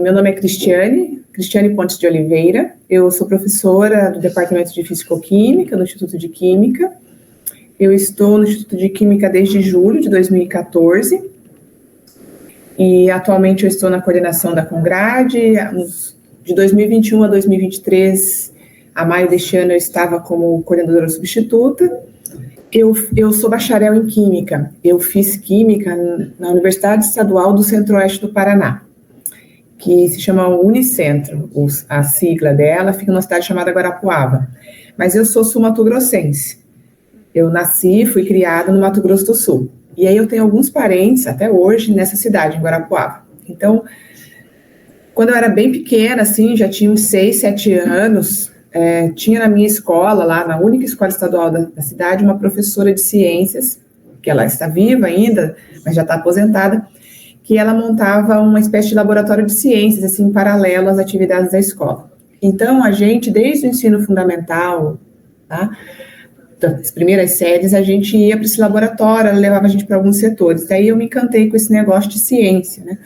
Meu nome é Cristiane Pontes de Oliveira, eu sou professora do Departamento de Físico-Química, no Instituto de Química. Eu estou no Instituto de Química desde julho de 2014 e atualmente eu estou na coordenação da Congrade. De 2021 a 2023, a maio deste ano, eu estava como coordenadora substituta. Eu sou bacharel em Química, eu fiz Química na Universidade Estadual do Centro-Oeste do Paraná, que se chama Unicentro, a sigla dela, fica numa cidade chamada Guarapuava. Mas eu sou sul-mato-grossense. Eu nasci, fui criada no Mato Grosso do Sul. E aí eu tenho alguns parentes, até hoje, nessa cidade, em Guarapuava. Então, quando eu era bem pequena, assim, já tinha uns 6, 7 anos, tinha na minha escola, lá na única escola estadual da cidade, uma professora de ciências, que ela está viva ainda, mas já está aposentada, que ela montava uma espécie de laboratório de ciências, assim, paralelo às atividades da escola. Então, a gente, desde o ensino fundamental, tá, das primeiras séries, a gente ia para esse laboratório, ela levava a gente para alguns setores. Daí eu me encantei com esse negócio de ciência, né?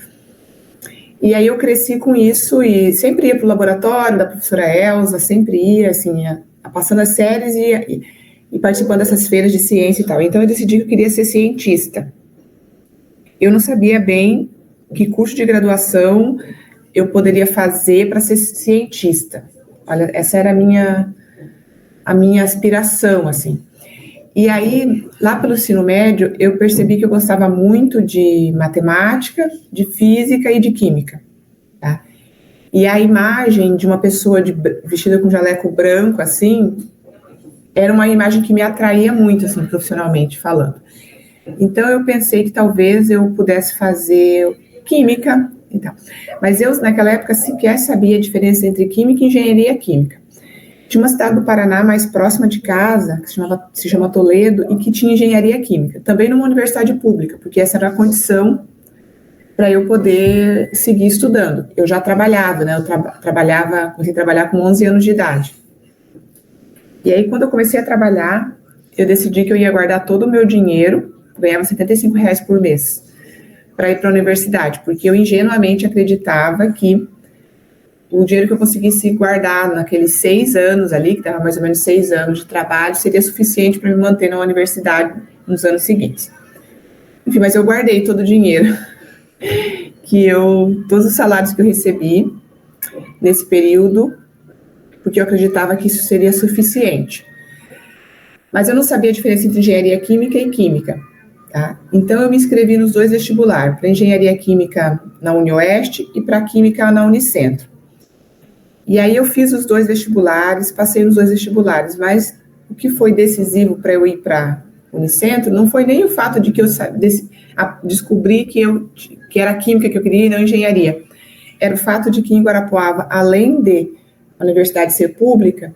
E aí eu cresci com isso e sempre ia para o laboratório da professora Elza, sempre ia, assim, passando as séries e participando dessas feiras de ciência e tal. Então, eu decidi que eu queria ser cientista. Eu não sabia bem que curso de graduação eu poderia fazer para ser cientista. Olha, essa era a minha aspiração, assim. E aí, lá pelo ensino médio, eu percebi que eu gostava muito de matemática, de física e de química, tá? E a imagem de uma pessoa vestida com jaleco branco, assim, era uma imagem que me atraía muito, assim, profissionalmente falando. Então, eu pensei que talvez eu pudesse fazer química, então. Mas eu, naquela época, sequer sabia a diferença entre química e engenharia química. Tinha uma cidade do Paraná mais próxima de casa, que se chama Toledo, e que tinha engenharia química, também numa universidade pública, porque essa era a condição para eu poder seguir estudando. Eu já trabalhava, né? Comecei a trabalhar com 11 anos de idade. E aí, quando eu comecei a trabalhar, eu decidi que eu ia guardar todo o meu dinheiro, ganhava R$75 por mês, para ir para a universidade, porque eu ingenuamente acreditava que o dinheiro que eu conseguisse guardar naqueles 6 anos ali, que dava mais ou menos 6 anos de trabalho, seria suficiente para me manter na universidade nos anos seguintes. Enfim, mas eu guardei todo o dinheiro, todos os salários que eu recebi nesse período, porque eu acreditava que isso seria suficiente. Mas eu não sabia a diferença entre engenharia química e química, tá? Então eu me inscrevi nos 2 vestibulares, para engenharia química na UniOeste e para química na Unicentro. E aí eu fiz os 2 vestibulares, passei nos 2 vestibulares, mas o que foi decisivo para eu ir para Unicentro não foi nem o fato de que eu descobri que era química que eu queria e não engenharia. Era o fato de que em Guarapuava, além de a universidade ser pública,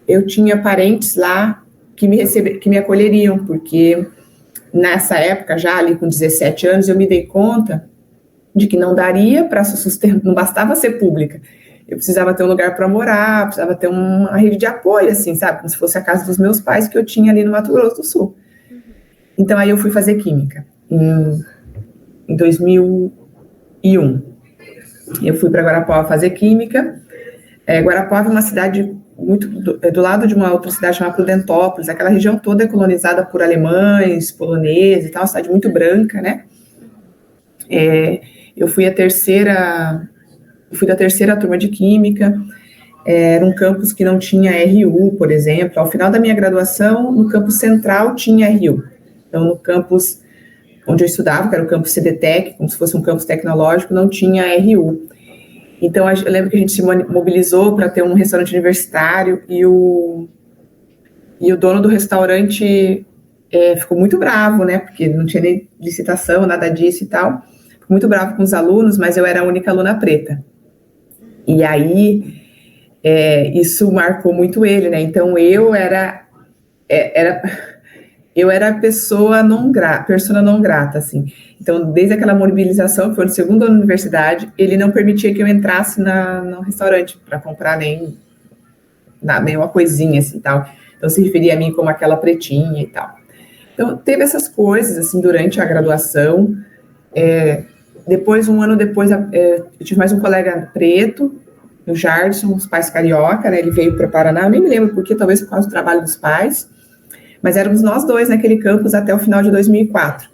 eu tinha parentes lá que me acolheriam, porque nessa época, já ali com 17 anos, eu me dei conta de que não daria para se sustentar, não bastava ser pública. Eu precisava ter um lugar para morar, precisava ter uma rede de apoio, assim, sabe? Como se fosse a casa dos meus pais que eu tinha ali no Mato Grosso do Sul. Então, aí eu fui fazer química em 2001. Eu fui para Guarapuava fazer química. Guarapuava é uma cidade muito do lado de uma outra cidade chamada Prudentópolis. Aquela região toda é colonizada por alemães, poloneses e tal, uma cidade muito branca, né? Eu fui da terceira turma de química, era um campus que não tinha RU, por exemplo. Ao final da minha graduação, no campus central tinha RU. Então, no campus onde eu estudava, que era o campus CDTEC, como se fosse um campus tecnológico, não tinha RU. Então, eu lembro que a gente se mobilizou para ter um restaurante universitário e o dono do restaurante ficou muito bravo, né? Porque não tinha nem licitação, nada disso e tal. Ficou muito bravo com os alunos, mas eu era a única aluna preta. E aí, isso marcou muito ele, né? Então, eu era persona não grata, assim. Então, desde aquela mobilização, que foi no segundo ano da universidade, ele não permitia que eu entrasse no restaurante para comprar nenhuma coisinha, assim, tal. Então, se referia a mim como aquela pretinha e tal. Então, teve essas coisas, assim, durante a graduação. Depois, um ano depois, eu tive mais um colega preto, o Jardson, os pais carioca, né? Ele veio para Paraná, eu nem me lembro porque, talvez por causa do trabalho dos pais, mas éramos nós dois naquele campus até o final de 2004.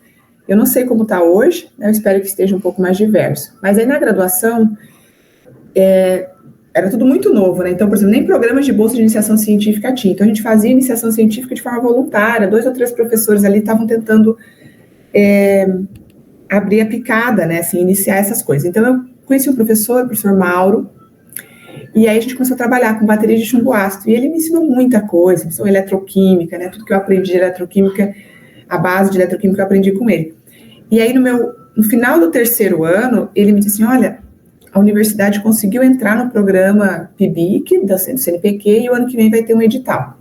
Eu não sei como está hoje, né? Eu espero que esteja um pouco mais diverso. Mas aí na graduação, era tudo muito novo, né? Então, por exemplo, nem programas de bolsa de iniciação científica tinha. Então, a gente fazia iniciação científica de forma voluntária. 2 ou 3 professores ali estavam tentando abrir a picada, né? Assim, iniciar essas coisas. Então, eu conheci o professor Mauro, e aí a gente começou a trabalhar com bateria de chumbo ácido. E ele me ensinou muita coisa, me ensinou eletroquímica, né? Tudo que eu aprendi de eletroquímica, a base de eletroquímica eu aprendi com ele. E aí, no final do 3º ano, ele me disse assim, olha, a universidade conseguiu entrar no programa PIBIC, do CNPq, e o ano que vem vai ter um edital.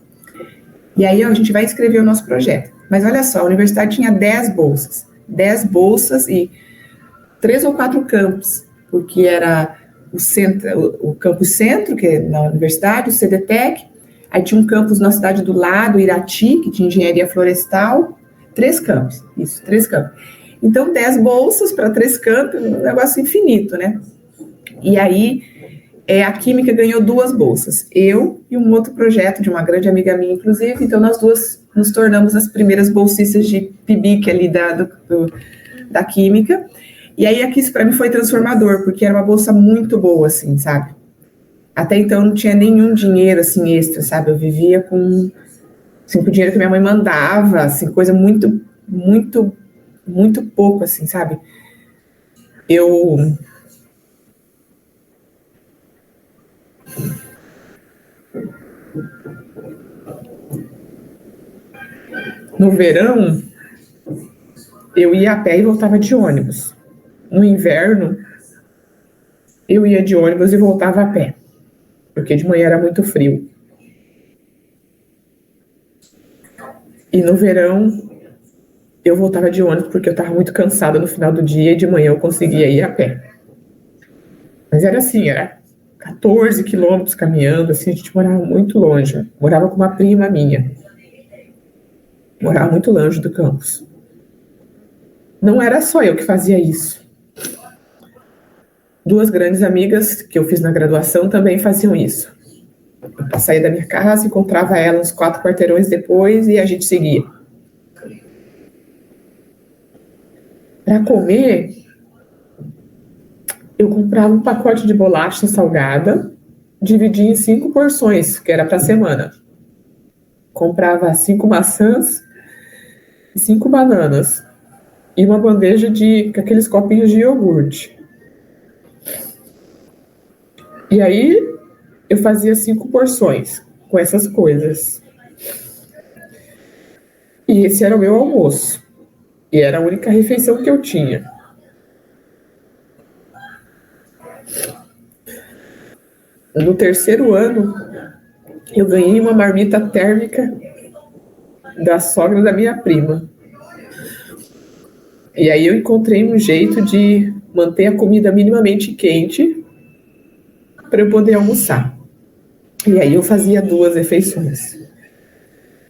E aí a gente vai escrever o nosso projeto. Mas olha só, a universidade tinha 10 bolsas. 10 bolsas e 3 ou 4 campos, porque era o campus centro, que é na universidade, o CDTEC, aí tinha um campus na cidade do lado, Irati, que tinha engenharia florestal, 3 campos, isso, 3 campos. Então, 10 bolsas para 3 campos, um negócio infinito, né? E aí, a Química ganhou 2 bolsas, eu e um outro projeto de uma grande amiga minha, inclusive, então nós duas nos tornamos as primeiras bolsistas de PIBIC ali da Química, e aí aqui isso para mim foi transformador, porque era uma bolsa muito boa, assim, sabe? Até então eu não tinha nenhum dinheiro, assim, extra, sabe? Eu vivia com o dinheiro que minha mãe mandava, assim, coisa muito, muito, muito pouco, assim, sabe? No verão, eu ia a pé e voltava de ônibus. No inverno, eu ia de ônibus e voltava a pé, porque de manhã era muito frio. E no verão, eu voltava de ônibus porque eu estava muito cansada no final do dia e de manhã eu conseguia ir a pé. Mas era assim, era 14 quilômetros caminhando, assim, a gente morava muito longe. Morava com uma prima minha. Morava muito longe do campus. Não era só eu que fazia isso. 2 grandes amigas que eu fiz na graduação também faziam isso. Eu saía da minha casa, encontrava ela uns 4 quarteirões depois e a gente seguia. Para comer, eu comprava um pacote de bolacha salgada, dividia em 5 porções, que era para a semana. Comprava 5 maçãs e 5 bananas. E uma bandeja com aqueles copinhos de iogurte. E aí, eu fazia 5 porções com essas coisas. E esse era o meu almoço. E era a única refeição que eu tinha. No 3º ano, eu ganhei uma marmita térmica da sogra da minha prima. E aí eu encontrei um jeito de manter a comida minimamente quente para eu poder almoçar. E aí eu fazia 2 refeições.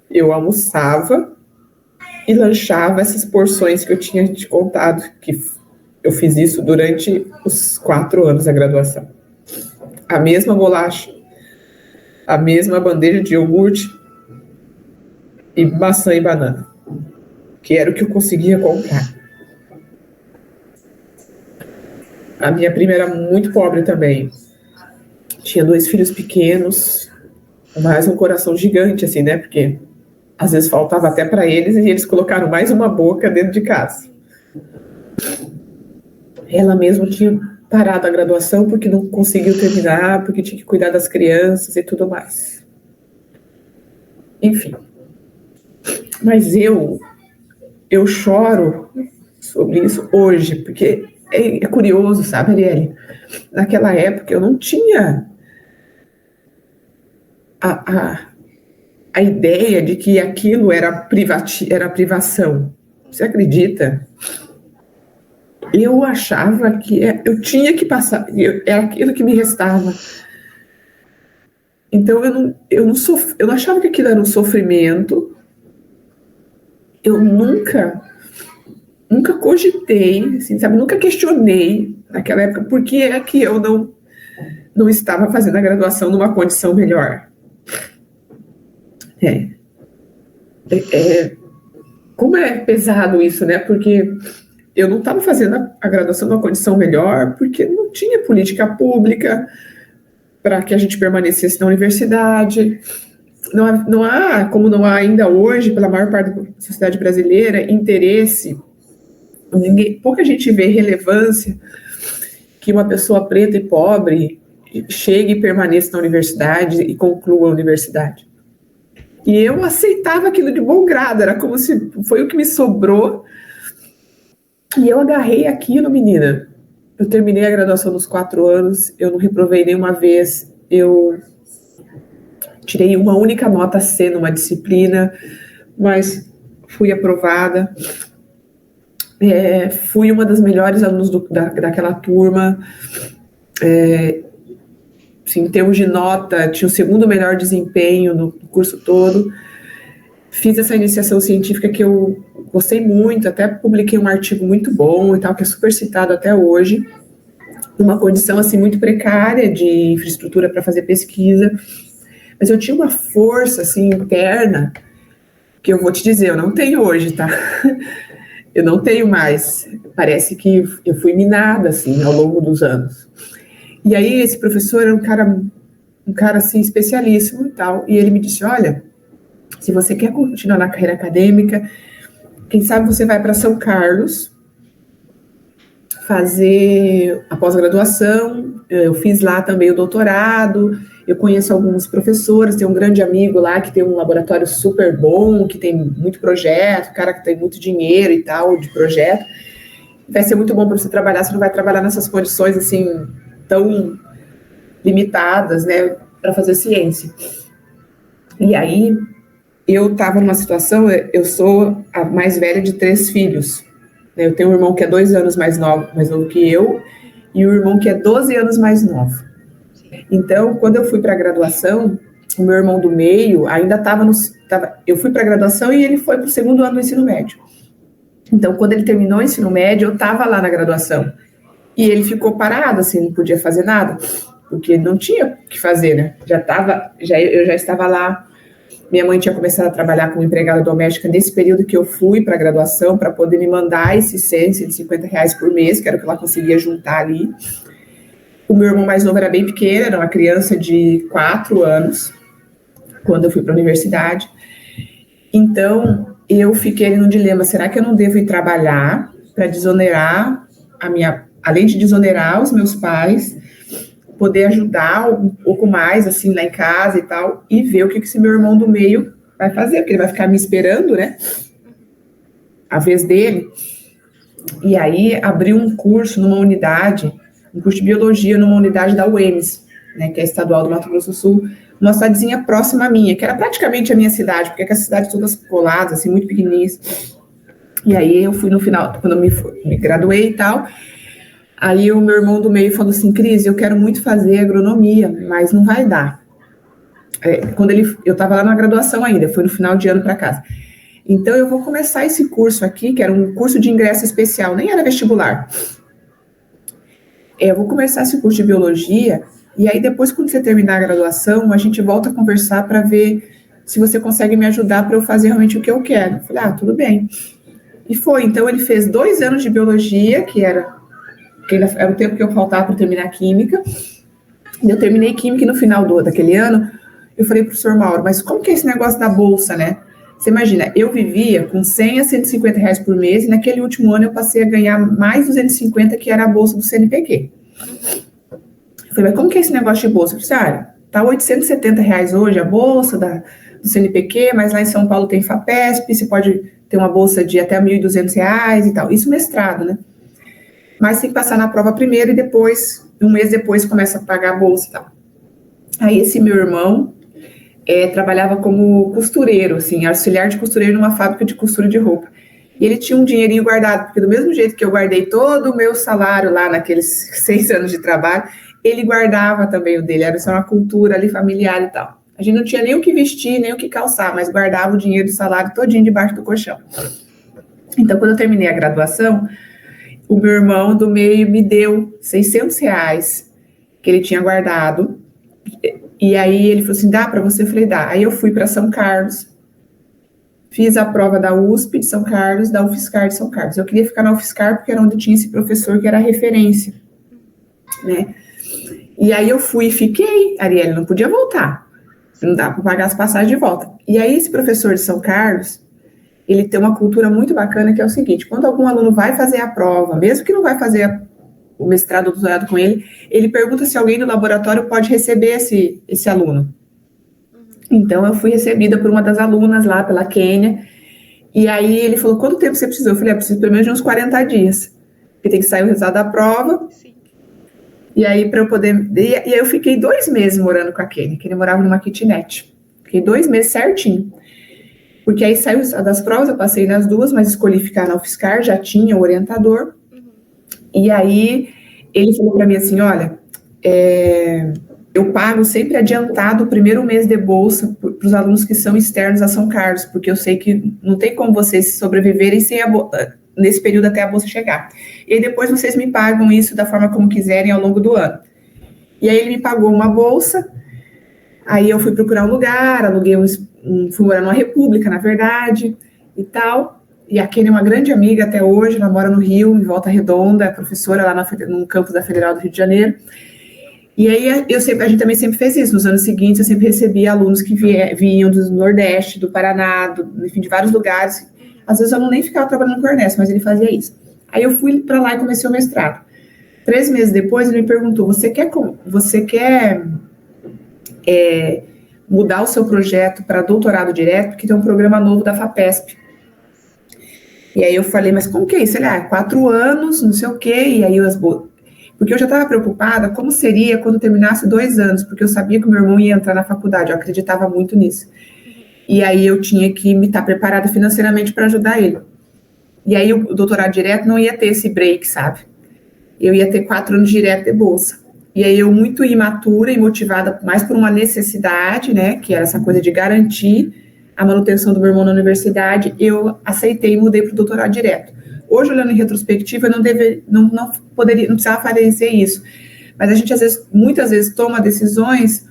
Eu almoçava e lanchava essas porções que eu tinha te contado, que eu fiz isso durante os 4 anos da graduação. A mesma bolacha, a mesma bandeja de iogurte e maçã e banana, que era o que eu conseguia comprar. A minha prima era muito pobre também. Tinha 2 filhos pequenos, mas um coração gigante, assim, né? Porque às vezes faltava até para eles e eles colocaram mais uma boca dentro de casa. Ela mesma tinha parado a graduação porque não conseguiu terminar, porque tinha que cuidar das crianças e tudo mais. Enfim. Mas eu choro sobre isso hoje, porque é curioso, sabe, Arielle? Naquela época eu não tinha a ideia de que aquilo era privação. Você acredita? Eu achava que eu tinha que passar, era aquilo que me restava. Então eu não achava que aquilo era um sofrimento. Eu nunca nunca cogitei, assim, sabe, nunca questionei naquela época por que é que eu não estava fazendo a graduação numa condição melhor. Como é pesado isso, né? Porque eu não estava fazendo a graduação numa condição melhor, porque não tinha política pública para que a gente permanecesse na universidade. Não há, como não há ainda hoje, pela maior parte da sociedade brasileira, interesse. Pouca gente vê relevância que uma pessoa preta e pobre chegue e permaneça na universidade e conclua a universidade. E eu aceitava aquilo de bom grado, era como se foi o que me sobrou. E eu agarrei aquilo, menina. Eu terminei a graduação nos 4 anos, eu não reprovei nenhuma vez, eu tirei uma única nota C numa disciplina, mas fui aprovada. Fui uma das melhores alunos daquela turma. Assim, em termos de nota, tinha o segundo melhor desempenho no curso todo. Fiz essa iniciação científica que eu gostei muito, até publiquei um artigo muito bom e tal, que é super citado até hoje, numa condição assim muito precária de infraestrutura para fazer pesquisa, mas eu tinha uma força assim interna que eu vou te dizer, eu não tenho hoje, tá? Eu não tenho mais. Parece que eu fui minada assim ao longo dos anos. E aí esse professor era um cara assim especialíssimo e tal, e ele me disse, olha, se você quer continuar na carreira acadêmica, quem sabe você vai para São Carlos fazer a pós-graduação. Eu fiz lá também o doutorado, eu conheço alguns professores, tem um grande amigo lá que tem um laboratório super bom, que tem muito projeto, cara que tem muito dinheiro e tal, de projeto. Vai ser muito bom para você trabalhar, você não vai trabalhar nessas condições assim, tão limitadas, né, para fazer ciência. E aí, eu estava numa situação, eu sou a mais velha de 3 filhos. Eu tenho um irmão que é 2 anos mais novo que eu, e um irmão que é 12 anos mais novo. Então, quando eu fui para a graduação, o meu irmão do meio ainda estava eu fui para a graduação e ele foi para o 2º ano do ensino médio. Então, quando ele terminou o ensino médio, eu estava lá na graduação. E ele ficou parado, assim, não podia fazer nada, porque não tinha o que fazer, né? Eu já estava lá. Minha mãe tinha começado a trabalhar como empregada doméstica nesse período que eu fui para a graduação, para poder me mandar esses 100, 150 reais por mês, que era o que ela conseguia juntar ali. O meu irmão mais novo era bem pequeno, era uma criança de 4 anos, quando eu fui para a universidade. Então, eu fiquei num dilema, será que eu não devo ir trabalhar para desonerar além de desonerar os meus pais, poder ajudar um pouco mais, assim, lá em casa e tal, e ver o que esse meu irmão do meio vai fazer, porque ele vai ficar me esperando, né, a vez dele. E aí, abri um curso numa unidade, um curso de biologia numa unidade da UEMS, né, que é estadual do Mato Grosso do Sul, numa cidadezinha próxima à minha, que era praticamente a minha cidade, porque as cidades todas coladas, assim, muito pequenininhas. E aí, eu fui no final, quando eu me graduei e tal. Aí o meu irmão do meio falou assim, Cris, eu quero muito fazer agronomia, mas não vai dar. Eu estava lá na graduação ainda, foi no final de ano para casa. Então eu vou começar esse curso aqui, que era um curso de ingresso especial, nem era vestibular. Eu vou começar esse curso de biologia, e aí depois, quando você terminar a graduação, a gente volta a conversar para ver se você consegue me ajudar para eu fazer realmente o que eu quero. Eu falei, tudo bem. E foi, então ele fez 2 anos de biologia, que era o tempo que eu faltava para terminar química. Eu terminei química e no final daquele ano, eu falei para o senhor Mauro, mas como que é esse negócio da bolsa, né? Você imagina, eu vivia com 100 a 150 reais por mês e naquele último ano eu passei a ganhar mais 250, que era a bolsa do CNPq. Eu falei, mas como que é esse negócio de bolsa? Eu falei, tá 870 reais hoje a bolsa do CNPq, mas lá em São Paulo tem FAPESP, você pode ter uma bolsa de até 1.200 reais e tal. Isso mestrado, né? Mas tem que passar na prova primeiro e depois, um mês depois, começa a pagar a bolsa e tal. Aí esse meu irmão trabalhava como costureiro, assim, auxiliar de costureiro numa fábrica de costura de roupa. E ele tinha um dinheirinho guardado, porque do mesmo jeito que eu guardei todo o meu salário lá naqueles 6 anos de trabalho, ele guardava também o dele, era só uma cultura ali familiar e tal. A gente não tinha nem o que vestir, nem o que calçar, mas guardava o dinheiro do salário todinho debaixo do colchão. Então, quando eu terminei a graduação, o meu irmão do meio me deu R$ 600 que ele tinha guardado. E aí ele falou assim, dá para você? Eu falei, dá. Aí eu fui para São Carlos, fiz a prova da USP de São Carlos, da UFSCar de São Carlos. Eu queria ficar na UFSCar porque era onde tinha esse professor que era referência, né? E aí eu fui e fiquei, Arielle, não podia voltar. Não dá para pagar as passagens de volta. E aí esse professor de São Carlos, ele tem uma cultura muito bacana que é o seguinte, quando algum aluno vai fazer a prova, mesmo que não vai fazer o mestrado ou doutorado com ele, ele pergunta se alguém do laboratório pode receber esse aluno. Então, eu fui recebida por uma das alunas lá, pela Quênia, e aí ele falou, quanto tempo você precisou? Eu falei, preciso pelo menos de uns 40 dias, porque tem que sair o resultado da prova. Sim. E aí, para eu poder... E aí eu fiquei 2 meses morando com a Quênia, que ele morava numa kitnet. Fiquei 2 meses certinho. Porque aí saiu das provas, eu passei nas 2, mas escolhi ficar na UFSCar, já tinha o orientador. E aí, ele falou para mim assim, olha, eu pago sempre adiantado o primeiro mês de bolsa para os alunos que são externos a São Carlos, porque eu sei que não tem como vocês sobreviverem sem nesse período até a bolsa chegar. E aí depois vocês me pagam isso da forma como quiserem ao longo do ano. E aí ele me pagou uma bolsa, aí eu fui procurar um lugar, aluguei fui morar numa república, na verdade, e tal. E a Kênia é uma grande amiga até hoje, ela mora no Rio, em Volta Redonda, é professora lá no campus da Federal do Rio de Janeiro. E aí a gente também sempre fez isso. Nos anos seguintes, eu sempre recebia alunos que vinham do Nordeste, do Paraná, enfim, de vários lugares. Às vezes eu não nem ficava trabalhando com o Ernesto, mas ele fazia isso. Aí eu fui para lá e comecei o mestrado. 3 meses depois, ele me perguntou, você quer mudar o seu projeto para doutorado direto? Porque tem um programa novo da FAPESP. E aí eu falei, mas como que é isso? Ele, 4 anos, não sei o quê, e aí porque eu já estava preocupada como seria quando terminasse 2 anos, porque eu sabia que o meu irmão ia entrar na faculdade, eu acreditava muito nisso. E aí eu tinha que me estar preparada financeiramente para ajudar ele. E aí o doutorado direto não ia ter esse break, sabe? Eu ia ter 4 anos direto de bolsa. E aí eu, muito imatura e motivada mais por uma necessidade, né, que era essa coisa de garantir a manutenção do meu irmão na universidade, eu aceitei e mudei para o doutorado direto. Hoje, olhando em retrospectiva, eu não precisava fazer isso. Mas a gente, muitas vezes, toma decisões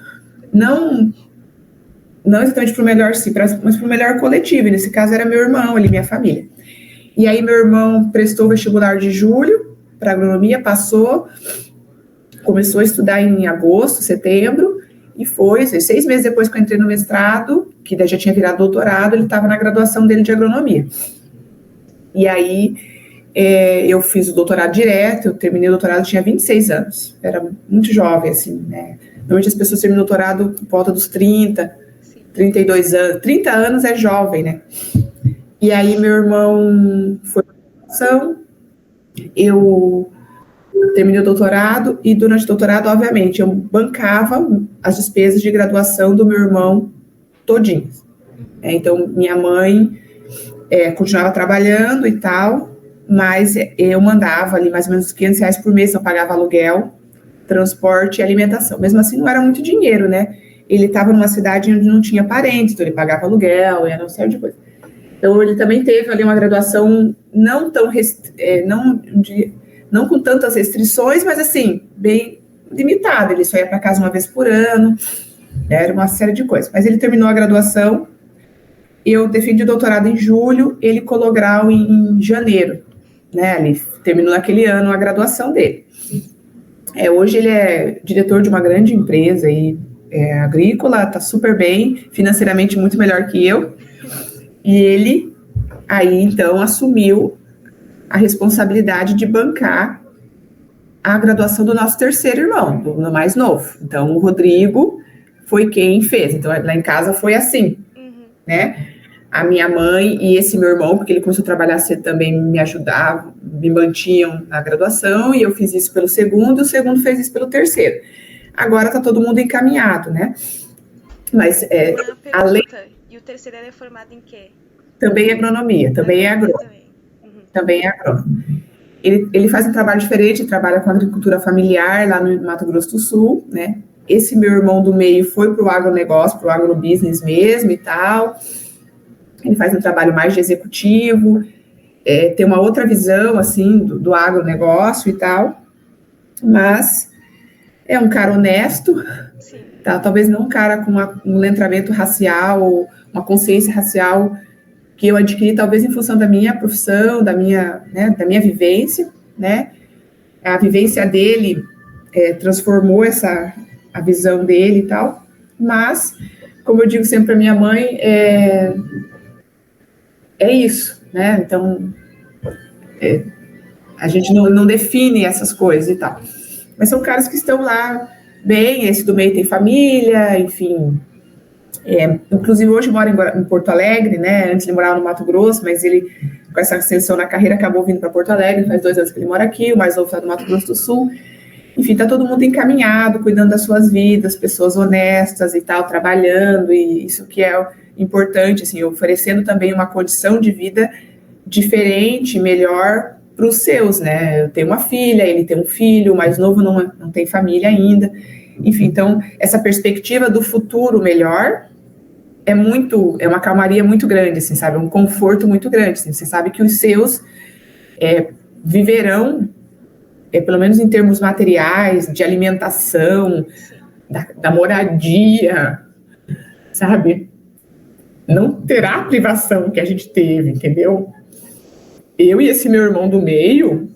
não exatamente para o melhor mas para o melhor coletivo. E nesse caso era meu irmão, minha família. E aí meu irmão prestou o vestibular de julho para agronomia, passou, começou a estudar em agosto, setembro, e foi 6 meses depois que eu entrei no mestrado, que já tinha virado doutorado, ele estava na graduação dele de agronomia. E aí eu fiz o doutorado direto, eu terminei o doutorado, tinha 26 anos, era muito jovem, assim, né? Normalmente as pessoas terminam o doutorado por volta dos 30, 32 anos, 30 anos é jovem, né? E aí meu irmão foi para a graduação, eu terminei o doutorado e durante o doutorado, obviamente, eu bancava as despesas de graduação do meu irmão todinho. Então, minha mãe continuava trabalhando e tal, mas eu mandava ali mais ou menos R$500 por mês, eu pagava aluguel, transporte e alimentação. Mesmo assim, não era muito dinheiro, né? Ele estava numa cidade onde não tinha parentes, então ele pagava aluguel, era uma série de coisas. Então, ele também teve ali uma graduação não com tantas restrições, mas assim, bem limitada. Ele só ia para casa uma vez por ano, era uma série de coisas. Mas ele terminou a graduação, eu defendi o doutorado em julho, ele colou grau em janeiro, né? Ele terminou naquele ano a graduação dele. Hoje ele é diretor de uma grande empresa agrícola, está super bem, financeiramente muito melhor que eu. E ele, aí, então, assumiu a responsabilidade de bancar a graduação do nosso terceiro irmão, do mais novo. Então, o Rodrigo foi quem fez. Então, lá em casa foi assim, né? A minha mãe e esse meu irmão, porque ele começou a trabalhar cedo também, me ajudavam, me mantinham na graduação, e eu fiz isso pelo segundo, e o segundo fez isso pelo terceiro. Agora está todo mundo encaminhado, né? Mas, além... E o terceiro é formado em quê? Também é agronomia, também é agrônomo. Também é agrônomo. Ele faz um trabalho diferente, trabalha com agricultura familiar lá no Mato Grosso do Sul, né? Esse meu irmão do meio foi para o agronegócio, para o agrobusiness mesmo e tal. Ele faz um trabalho mais de executivo. tem uma outra visão, assim, do agronegócio e tal, mas é um cara honesto, tá? Talvez não um cara com um letramento racial, uma consciência racial que eu adquiri talvez em função da minha profissão, da minha vivência, né? A vivência dele transformou a visão dele e tal, mas, como eu digo sempre para minha mãe, é isso, né? Então, a gente não define essas coisas e tal. Mas são caras que estão lá bem, esse do meio tem família, enfim. Inclusive, hoje mora em Porto Alegre, né? Antes ele morava no Mato Grosso, mas ele, com essa ascensão na carreira, acabou vindo para Porto Alegre. Faz 2 anos que ele mora aqui, o mais novo está no Mato Grosso do Sul. Enfim, está todo mundo encaminhado, cuidando das suas vidas, pessoas honestas e tal, trabalhando, e isso que é importante, assim, oferecendo também uma condição de vida diferente, melhor para os seus, né? Eu tenho uma filha, ele tem um filho, o mais novo não tem família ainda. Enfim, então, essa perspectiva do futuro melhor é uma calmaria muito grande, assim, sabe? Um conforto muito grande, assim. Você sabe que os seus viverão, pelo menos em termos materiais, de alimentação, da moradia, sabe? Não terá a privação que a gente teve, entendeu? Eu e esse meu irmão do meio,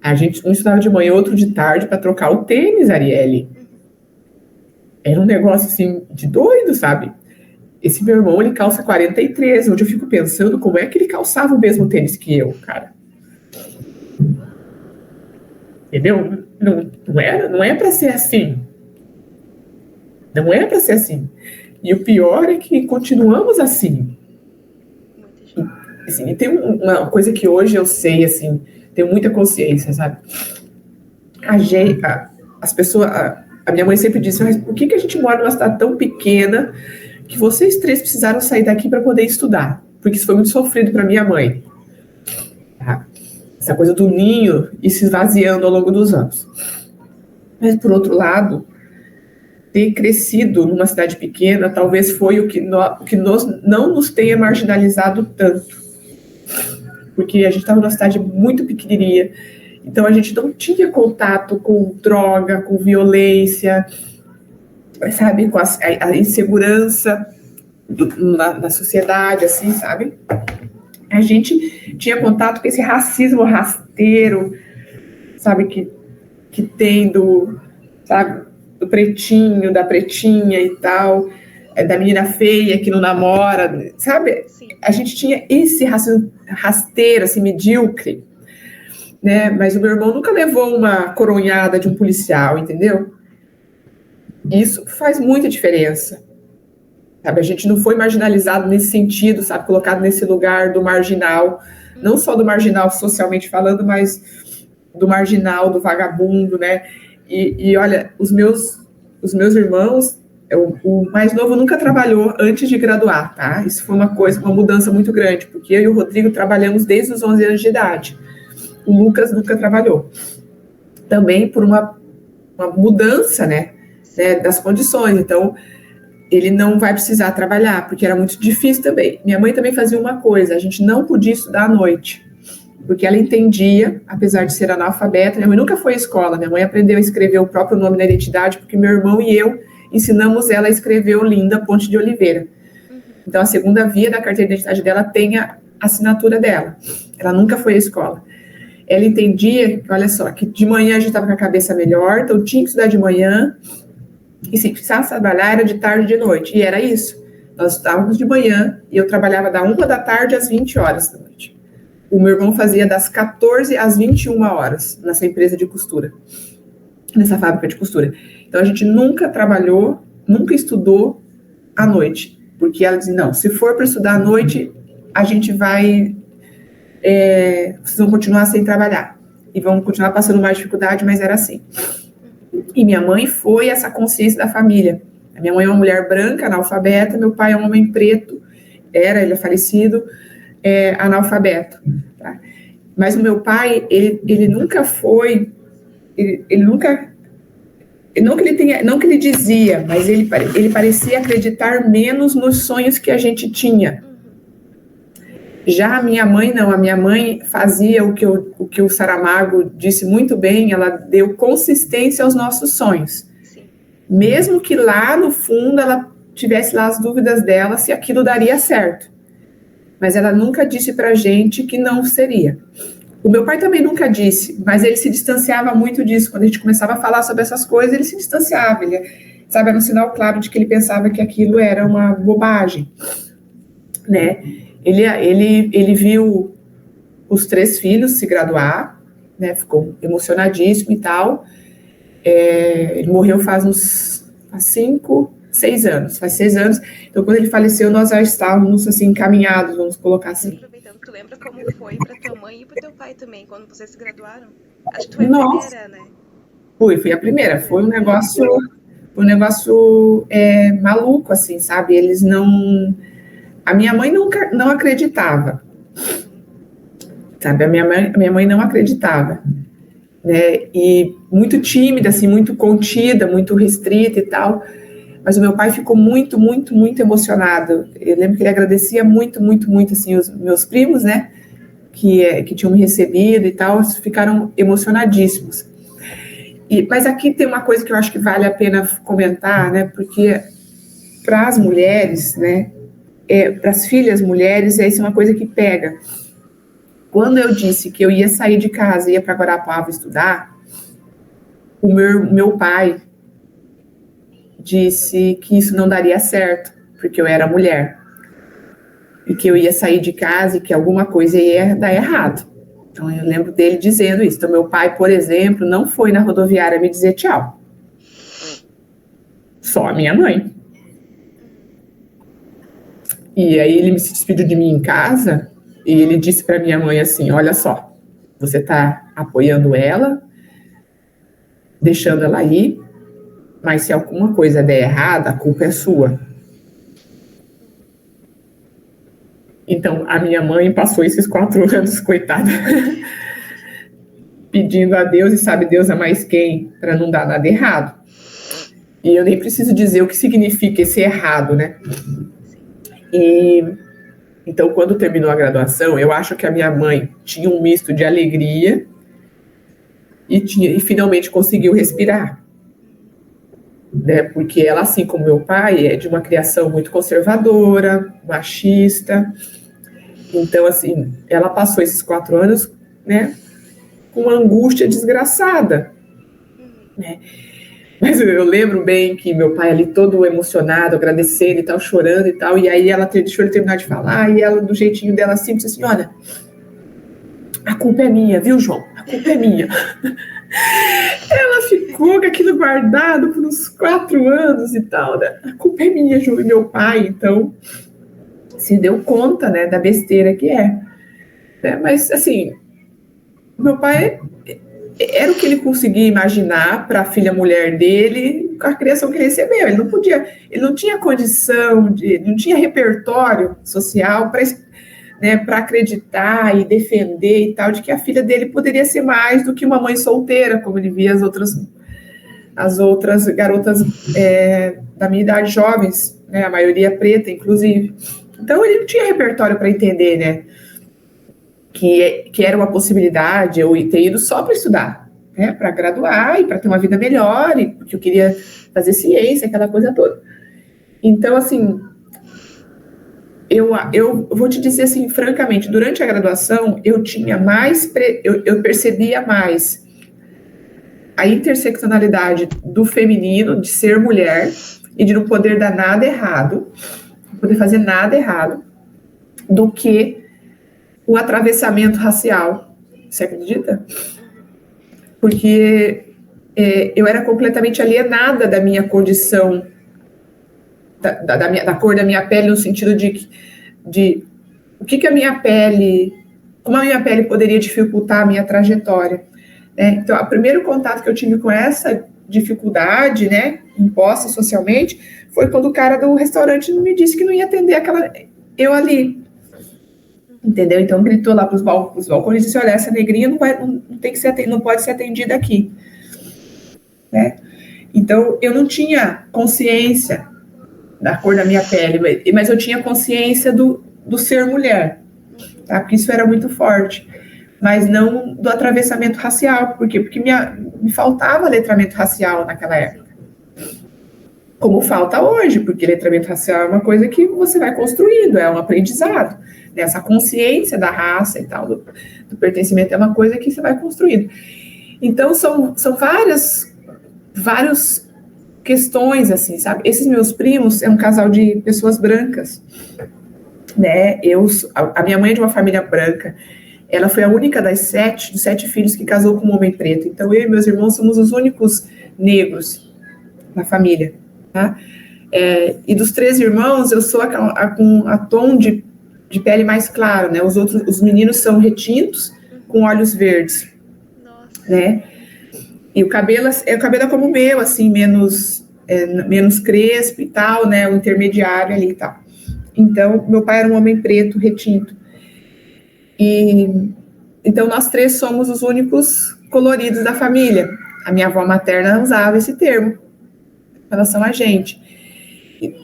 a gente um estudava de manhã, outro de tarde, para trocar o tênis, Arielle. Era um negócio, assim, de doido, sabe? Esse meu irmão, ele calça 43, onde eu fico pensando como é que ele calçava o mesmo tênis que eu, cara. Entendeu? Não é para ser assim. Não é para ser assim. E o pior é que continuamos assim. E tem uma coisa que hoje eu sei, assim, tenho muita consciência, sabe? As pessoas... A minha mãe sempre disse, mas por que a gente mora numa cidade tão pequena que vocês 3 precisaram sair daqui para poder estudar? Porque isso foi muito sofrido para minha mãe. Tá? Essa coisa do ninho e se esvaziando ao longo dos anos. Mas, por outro lado, ter crescido numa cidade pequena talvez foi o que não nos tenha marginalizado tanto. Porque a gente estava numa cidade muito pequenininha, então a gente não tinha contato com droga, com violência, sabe, com a insegurança na sociedade, assim, sabe? A gente tinha contato com esse racismo rasteiro, sabe, que tem sabe, do pretinho, da pretinha e tal, da menina feia que não namora, sabe? Sim. A gente tinha esse racismo rasteiro, assim, medíocre, né? Mas o meu irmão nunca levou uma coronhada de um policial, entendeu? Isso faz muita diferença, sabe? A gente não foi marginalizado nesse sentido, sabe? Colocado nesse lugar do marginal, não só do marginal socialmente falando, mas do marginal, do vagabundo, né? E olha, os meus irmãos, o mais novo nunca trabalhou antes de graduar, tá? Isso foi uma mudança muito grande, porque eu e o Rodrigo trabalhamos desde os 11 anos de idade. O Lucas nunca trabalhou. Também por uma mudança, né, das condições. Então, ele não vai precisar trabalhar, porque era muito difícil também. Minha mãe também fazia uma coisa, a gente não podia estudar à noite, porque ela entendia, apesar de ser analfabeta, minha mãe nunca foi à escola, minha mãe aprendeu a escrever o próprio nome na identidade, porque meu irmão e eu ensinamos ela a escrever Olinda Ponte de Oliveira. Então, a segunda via da carteira de identidade dela tem a assinatura dela. Ela nunca foi à escola. Ela entendia, olha só, que de manhã a gente estava com a cabeça melhor, então tinha que estudar de manhã, e se precisasse trabalhar era de tarde e de noite, e era isso. Nós estávamos de manhã, e eu trabalhava da 1 da tarde às 20 horas da noite. O meu irmão fazia das 14 às 21 horas, nessa empresa de costura, nessa fábrica de costura. Então a gente nunca trabalhou, nunca estudou à noite, porque ela dizia, não, se for para estudar à noite, a gente vai... vocês vão continuar sem trabalhar e vão continuar passando mais dificuldade, mas era assim. E minha mãe foi essa consciência da família. A minha mãe é uma mulher branca, analfabeta, meu pai é um homem preto, ele é falecido, analfabeto. Tá? Mas o meu pai, ele nunca foi, ele nunca, não que ele dizia, mas ele parecia acreditar menos nos sonhos que a gente tinha. Já a minha mãe, não. A minha mãe fazia o que o Saramago disse muito bem, ela deu consistência aos nossos sonhos. Sim. Mesmo que lá no fundo ela tivesse lá as dúvidas dela se aquilo daria certo. Mas ela nunca disse pra gente que não seria. O meu pai também nunca disse, mas ele se distanciava muito disso. Quando a gente começava a falar sobre essas coisas, ele se distanciava. Ele, sabe, era um sinal claro de que ele pensava que aquilo era uma bobagem, né? Ele viu os 3 filhos se graduar, né? Ficou emocionadíssimo e tal. Ele morreu faz 5, 6 anos. Faz 6 anos. Então, quando ele faleceu, nós já estávamos assim encaminhados, vamos colocar assim. Aproveitando, tu lembra como foi para tua mãe e para teu pai também quando vocês se graduaram? Acho que tu foi a primeira, né? Fui a primeira. Foi um negócio maluco, assim, sabe? Eles não. A minha mãe não acreditava, sabe? A minha mãe não acreditava, né? E muito tímida, assim, muito contida, muito restrita e tal. Mas o meu pai ficou muito, muito, muito emocionado. Eu lembro que ele agradecia muito, muito, muito, assim, os meus primos, né? Que tinham me recebido e tal, ficaram emocionadíssimos. Mas aqui tem uma coisa que eu acho que vale a pena comentar, né? Porque para as mulheres, né? Para as filhas mulheres, essa é uma coisa que pega. Quando eu disse que eu ia sair de casa e ia para Guarapuava estudar, o meu pai disse que isso não daria certo, porque eu era mulher. E que eu ia sair de casa e que alguma coisa ia dar errado. Então, eu lembro dele dizendo isso. Então, meu pai, por exemplo, não foi na rodoviária me dizer tchau. Só a minha mãe. E aí ele se despediu de mim em casa e ele disse para minha mãe assim, olha só, você está apoiando ela, deixando ela ir, mas se alguma coisa der errada, a culpa é sua. Então, a minha mãe passou esses 4 anos, coitada, pedindo a Deus, e sabe Deus a mais quem, para não dar nada errado. E eu nem preciso dizer o que significa esse errado, né? Então, quando terminou a graduação, eu acho que a minha mãe tinha um misto de alegria e finalmente conseguiu respirar. Né? Porque ela, assim como meu pai, é de uma criação muito conservadora, machista. Então, assim, ela passou esses 4 anos, né, com uma angústia desgraçada. Né? Mas eu lembro bem que meu pai ali todo emocionado, agradecendo e tal, chorando e tal, e aí ela deixou ele terminar de falar, e ela, do jeitinho dela assim, disse assim, olha, a culpa é minha, viu, João? A culpa é minha. Ela ficou com aquilo guardado por uns 4 anos e tal, né? A culpa é minha, João, e meu pai, então, se deu conta, né, da besteira que é. Né? Mas, assim, meu pai era o que ele conseguia imaginar para a filha mulher dele com a criação que ele recebeu. Ele não tinha condição, não tinha repertório social para acreditar e defender e tal, de que a filha dele poderia ser mais do que uma mãe solteira, como ele via as outras garotas da minha idade, jovens, né, a maioria preta, inclusive. Então, ele não tinha repertório para entender, né, que era uma possibilidade eu ter ido só para estudar, né, para graduar e para ter uma vida melhor, e porque eu queria fazer ciência, aquela coisa toda. Então, assim, eu vou te dizer assim, francamente, durante a graduação, eu percebia mais a interseccionalidade do feminino, de ser mulher, e de não poder dar nada errado, não poder fazer nada errado, do que o atravessamento racial. Você acredita? Porque eu era completamente alienada da minha condição, da cor da minha pele, no sentido de o que a minha pele, como a minha pele poderia dificultar a minha trajetória. Né? Então, o primeiro contato que eu tive com essa dificuldade, né, imposta socialmente, foi quando o cara do restaurante me disse que não ia atender eu ali. Entendeu? Então gritou lá para os balcões e disse, olha, essa negrinha não pode ser atendida aqui. Né? Então, eu não tinha consciência da cor da minha pele, mas eu tinha consciência do ser mulher. tá? Porque isso era muito forte, mas não do atravessamento racial. Por quê? Porque me faltava letramento racial naquela época. Como falta hoje, porque letramento racial é uma coisa que você vai construindo, é um aprendizado. Né? Essa consciência da raça e tal, do pertencimento, é uma coisa que você vai construindo. Então, são várias questões, assim, sabe? Esses meus primos é um casal de pessoas brancas, né? A minha mãe é de uma família branca, ela foi a única dos 7 filhos que casou com um homem preto. Então, eu e meus irmãos somos os únicos negros na família, tá? E dos 3 irmãos, eu sou com a tom de pele mais claro, né? Os meninos são retintos, com olhos verdes, né? E o cabelo é como o meu, assim, menos crespo e tal, né? O intermediário ali e tal. Então, meu pai era um homem preto, retinto. Então, nós 3 somos os únicos coloridos da família. A minha avó materna usava esse termo em relação a gente.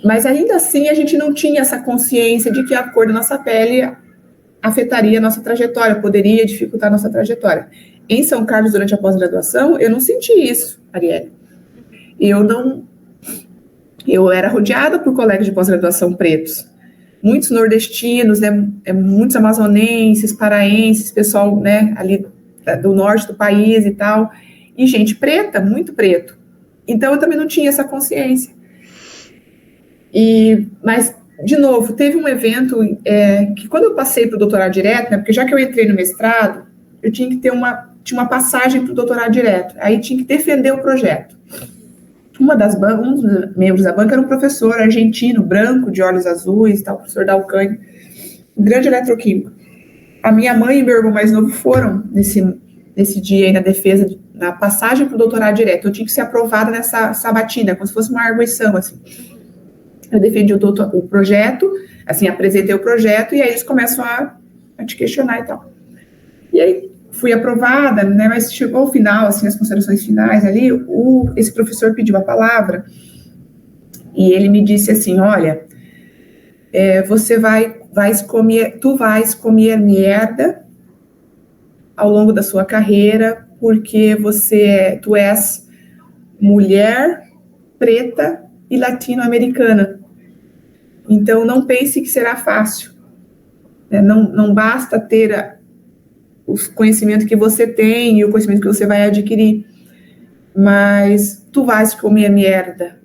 Mas, ainda assim, a gente não tinha essa consciência de que a cor da nossa pele afetaria a nossa trajetória, poderia dificultar a nossa trajetória. Em São Carlos, durante a pós-graduação, eu não senti isso, Arielle. Eu era rodeada por colegas de pós-graduação pretos, muitos nordestinos, né, muitos amazonenses, paraenses, pessoal, né, ali do norte do país e tal, e gente preta, muito preto. Então, eu também não tinha essa consciência. Mas, de novo, teve um evento que quando eu passei para o doutorado direto, né, porque já que eu entrei no mestrado, eu tinha que ter uma passagem para o doutorado direto, aí tinha que defender o projeto. Um dos membros da banca era um professor argentino, branco, de olhos azuis, tal, o professor Dalcani, um grande eletroquímico. A minha mãe e meu irmão mais novo foram nesse dia aí na defesa, na passagem para o doutorado direto. Eu tinha que ser aprovada nessa sabatina, como se fosse uma arguição, assim. Eu defendi o projeto, assim, apresentei o projeto, e aí eles começam a te questionar e tal. E aí fui aprovada, né, mas chegou ao final, assim, as considerações finais ali, esse professor pediu a palavra, e ele me disse assim, olha, tu vais comer merda ao longo da sua carreira, porque tu és mulher, preta e latino-americana. Então, não pense que será fácil. Né? Não basta ter o conhecimento que você tem e o conhecimento que você vai adquirir, mas tu vais comer merda.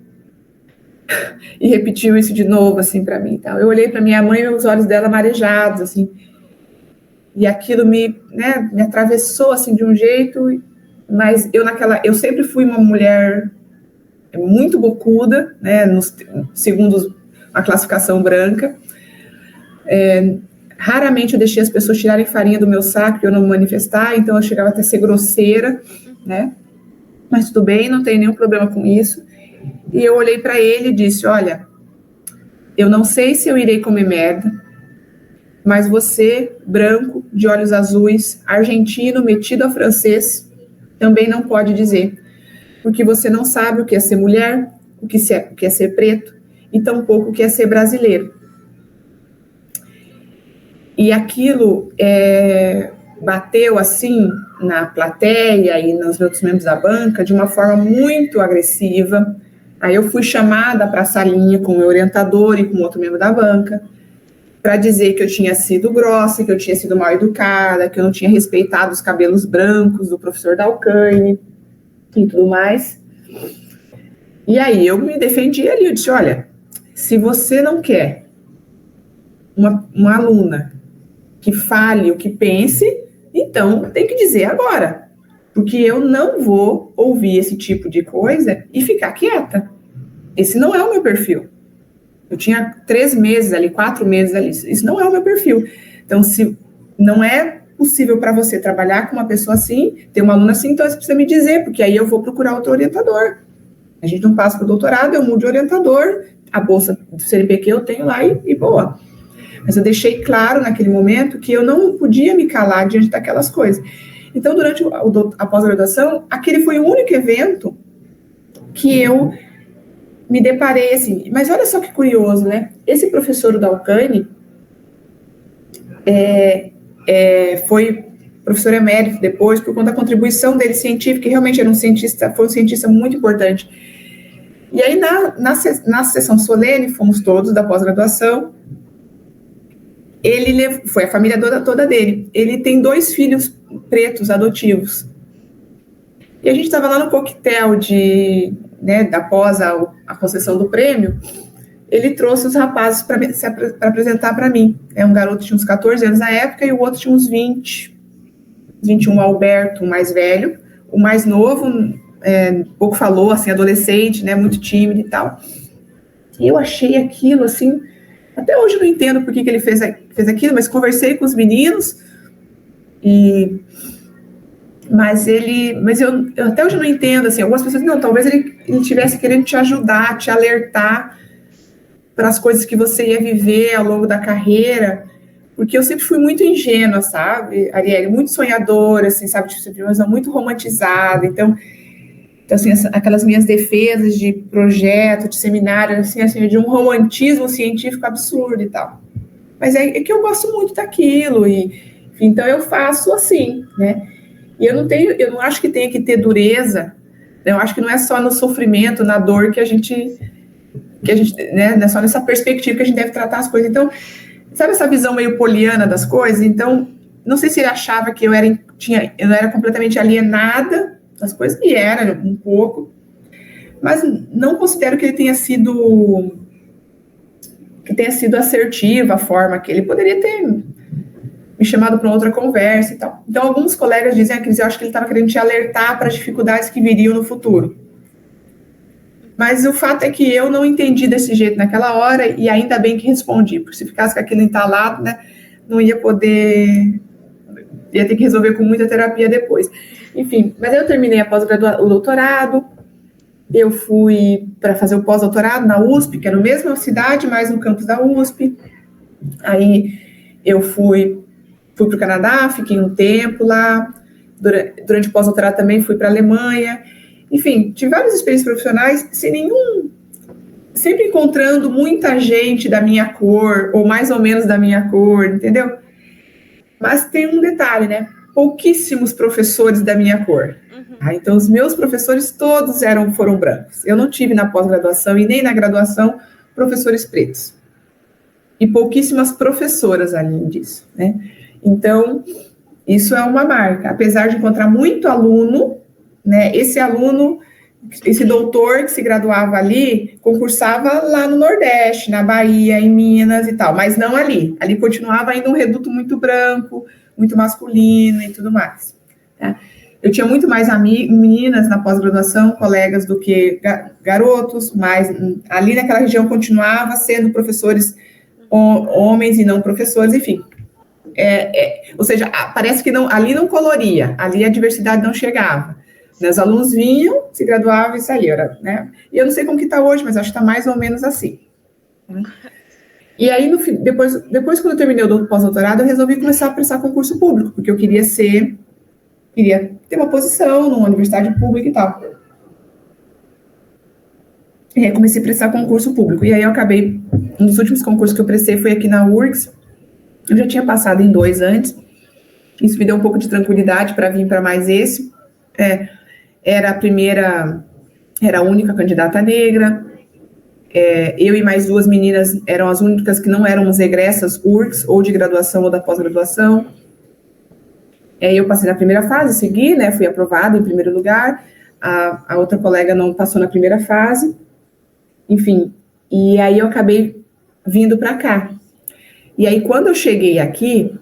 E repetiu isso de novo, assim, para mim. Então, eu olhei para minha mãe e os olhos dela marejados, assim, e aquilo me atravessou, assim, de um jeito, mas eu sempre fui uma mulher muito bocuda, né, segundo a classificação branca. Raramente eu deixei as pessoas tirarem farinha do meu saco e eu não me manifestar, então eu chegava até a ser grosseira, né? Mas tudo bem, não tem nenhum problema com isso. E eu olhei para ele e disse, olha, eu não sei se eu irei comer merda, mas você, branco, de olhos azuis, argentino, metido a francês, também não pode dizer, porque você não sabe o que é ser mulher, o que é ser preto, e tampouco o que é ser brasileiro. E aquilo bateu, assim, na plateia e nos outros membros da banca de uma forma muito agressiva. Aí eu fui chamada para a salinha com o meu orientador e com outro membro da banca para dizer que eu tinha sido grossa, que eu tinha sido mal educada, que eu não tinha respeitado os cabelos brancos do professor Dalcani e tudo mais. E aí eu me defendi ali, eu disse, olha, se você não quer uma aluna que fale o que pense, então tem que dizer agora, porque eu não vou ouvir esse tipo de coisa e ficar quieta. Esse não é o meu perfil. Eu tinha 3 meses ali, 4 meses ali, isso não é o meu perfil. Então, se não é possível para você trabalhar com uma pessoa assim, ter uma aluna assim, então você precisa me dizer, porque aí eu vou procurar outro orientador. A gente não passa para o doutorado, eu mudo de orientador, a bolsa do CNPq eu tenho lá e boa. Mas eu deixei claro naquele momento que eu não podia me calar diante daquelas coisas. Então, durante a pós-graduação, aquele foi o único evento que eu me deparei assim. Mas olha só que curioso, né? Esse professor Dalcani, foi professor emérito depois, por conta da contribuição dele científica, que realmente era foi um cientista muito importante. E aí, na sessão solene, fomos todos da pós-graduação, foi a família toda dele. Ele tem 2 filhos pretos adotivos. E a gente estava lá no coquetel após a concessão do prêmio, ele trouxe os rapazes para apresentar para mim. Um garoto tinha uns 14 anos na época e o outro tinha uns 20, 21, o Alberto, o mais velho. O mais novo, pouco falou, assim, adolescente, né, muito tímido e tal. E eu achei aquilo, assim, até hoje eu não entendo por que ele fez aquilo, mas conversei com os meninos, mas eu até hoje não entendo, assim, algumas pessoas, não, talvez ele estivesse querendo te ajudar, te alertar para as coisas que você ia viver ao longo da carreira, porque eu sempre fui muito ingênua, sabe, Arielle, muito sonhadora, assim, sabe, tipo, uma visão muito romantizada, então assim, aquelas minhas defesas de projeto, de seminário, assim, de um romantismo científico absurdo e tal. Mas é que eu gosto muito daquilo, então eu faço assim, né? E eu não acho que tenha que ter dureza, né? Eu acho que não é só no sofrimento, na dor que a gente né, não é só nessa perspectiva que a gente deve tratar as coisas. Então, sabe essa visão meio poliana das coisas? Então, não sei se ele achava que eu era completamente alienada das coisas, e era um pouco, mas não considero que ele tenha sido assertiva a forma que ele poderia ter me chamado para outra conversa e tal. Então, alguns colegas dizem, Cris, eu acho que ele estava querendo te alertar para as dificuldades que viriam no futuro. Mas o fato é que eu não entendi desse jeito naquela hora, e ainda bem que respondi, porque se ficasse com aquilo entalado, né, não ia poder, ia ter que resolver com muita terapia depois. Enfim, mas eu terminei o doutorado, eu fui para fazer o pós-doutorado na USP, que é na mesma cidade, mas no campus da USP. Aí eu fui para o Canadá, fiquei um tempo lá, durante o pós-doutorado também fui para a Alemanha. Enfim, tive várias experiências profissionais, sempre encontrando muita gente da minha cor, ou mais ou menos da minha cor, entendeu? Mas tem um detalhe, né? Pouquíssimos professores da minha cor. Então, os meus professores todos foram brancos. Eu não tive na pós-graduação e nem na graduação professores pretos. E pouquíssimas professoras além disso, né? Então, isso é uma marca. Apesar de encontrar muito aluno, né? Esse doutor que se graduava ali, concursava lá no Nordeste, na Bahia, em Minas e tal, mas não ali. Ali continuava ainda um reduto muito branco, muito masculino e tudo mais. Tá? Eu tinha muito mais meninas na pós-graduação, colegas, do que garotos, mas ali naquela região continuava sendo professores homens e não professores, enfim. Ou seja, parece que ali não coloria, ali a diversidade não chegava. Os alunos vinham, se graduavam e saíram, né? E eu não sei como que está hoje, mas acho que está mais ou menos assim. E aí, depois quando eu terminei o pós-doutorado, eu resolvi começar a prestar concurso público, porque eu queria ter uma posição numa universidade pública e tal. E aí comecei a prestar concurso público. E aí eu acabei, um dos últimos concursos que eu prestei foi aqui na URGS. Eu já tinha passado em 2 antes. Isso me deu um pouco de tranquilidade para vir para mais esse. Era a única candidata negra. Eu e mais 2 meninas eram as únicas que não éramos egressas URGS, ou de graduação ou da pós-graduação. Eu passei na primeira fase, segui, né, fui aprovada em primeiro lugar, a outra colega não passou na primeira fase, enfim, e aí eu acabei vindo para cá. E aí, quando eu cheguei aqui,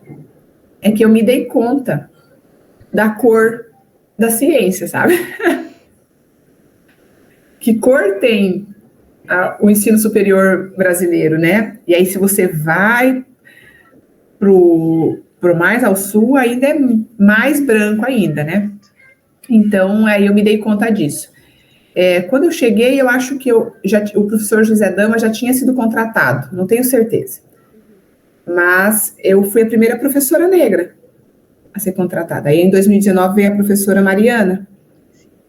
é que eu me dei conta da cor da ciência, sabe? Que cor tem o ensino superior brasileiro, né? E aí, se você vai pro mais ao sul, ainda é mais branco ainda, né? Então, aí eu me dei conta disso. Quando eu cheguei, eu acho que o professor José Dama já tinha sido contratado, não tenho certeza. Mas eu fui a primeira professora negra a ser contratada. Aí, em 2019, veio a professora Mariana.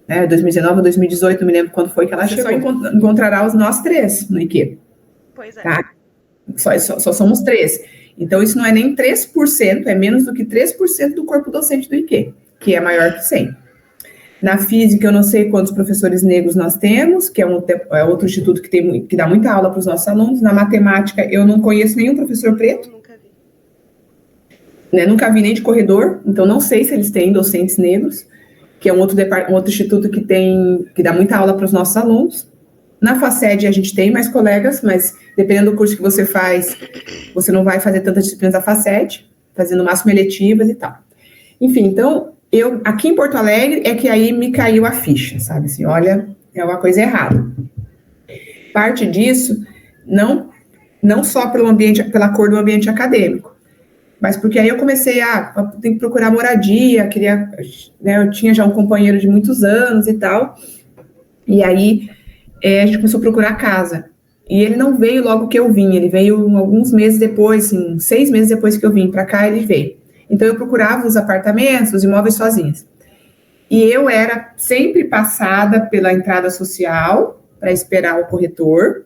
2019 ou 2018, não me lembro quando foi que ela chegou. Só encontrará nós 3 no IQ. Pois é. Tá? Só somos 3. Então, isso não é nem 3%, é menos do que 3% do corpo docente do IQ, que é maior que 100. Na física, eu não sei quantos professores negros nós temos, que é outro instituto que dá muita aula para os nossos alunos. Na matemática, eu não conheço nenhum professor preto. Nunca vi nem de corredor, então não sei se eles têm docentes negros, que é um outro instituto que dá muita aula para os nossos alunos. Na FACED a gente tem mais colegas, mas dependendo do curso que você faz, você não vai fazer tantas disciplinas da FACED, fazendo no máximo eletivas e tal. Enfim, então, aqui em Porto Alegre é que aí me caiu a ficha, sabe? Assim, olha, é uma coisa errada. Parte disso, não só pela cor do ambiente acadêmico, mas porque aí eu comecei tem que procurar moradia, eu tinha já um companheiro de muitos anos e tal, e aí a gente começou a procurar casa, e ele não veio logo que eu vim, ele veio alguns meses depois, assim, 6 meses depois que eu vim para cá, ele veio. Então eu procurava os apartamentos, os imóveis sozinhas, e eu era sempre passada pela entrada social para esperar o corretor,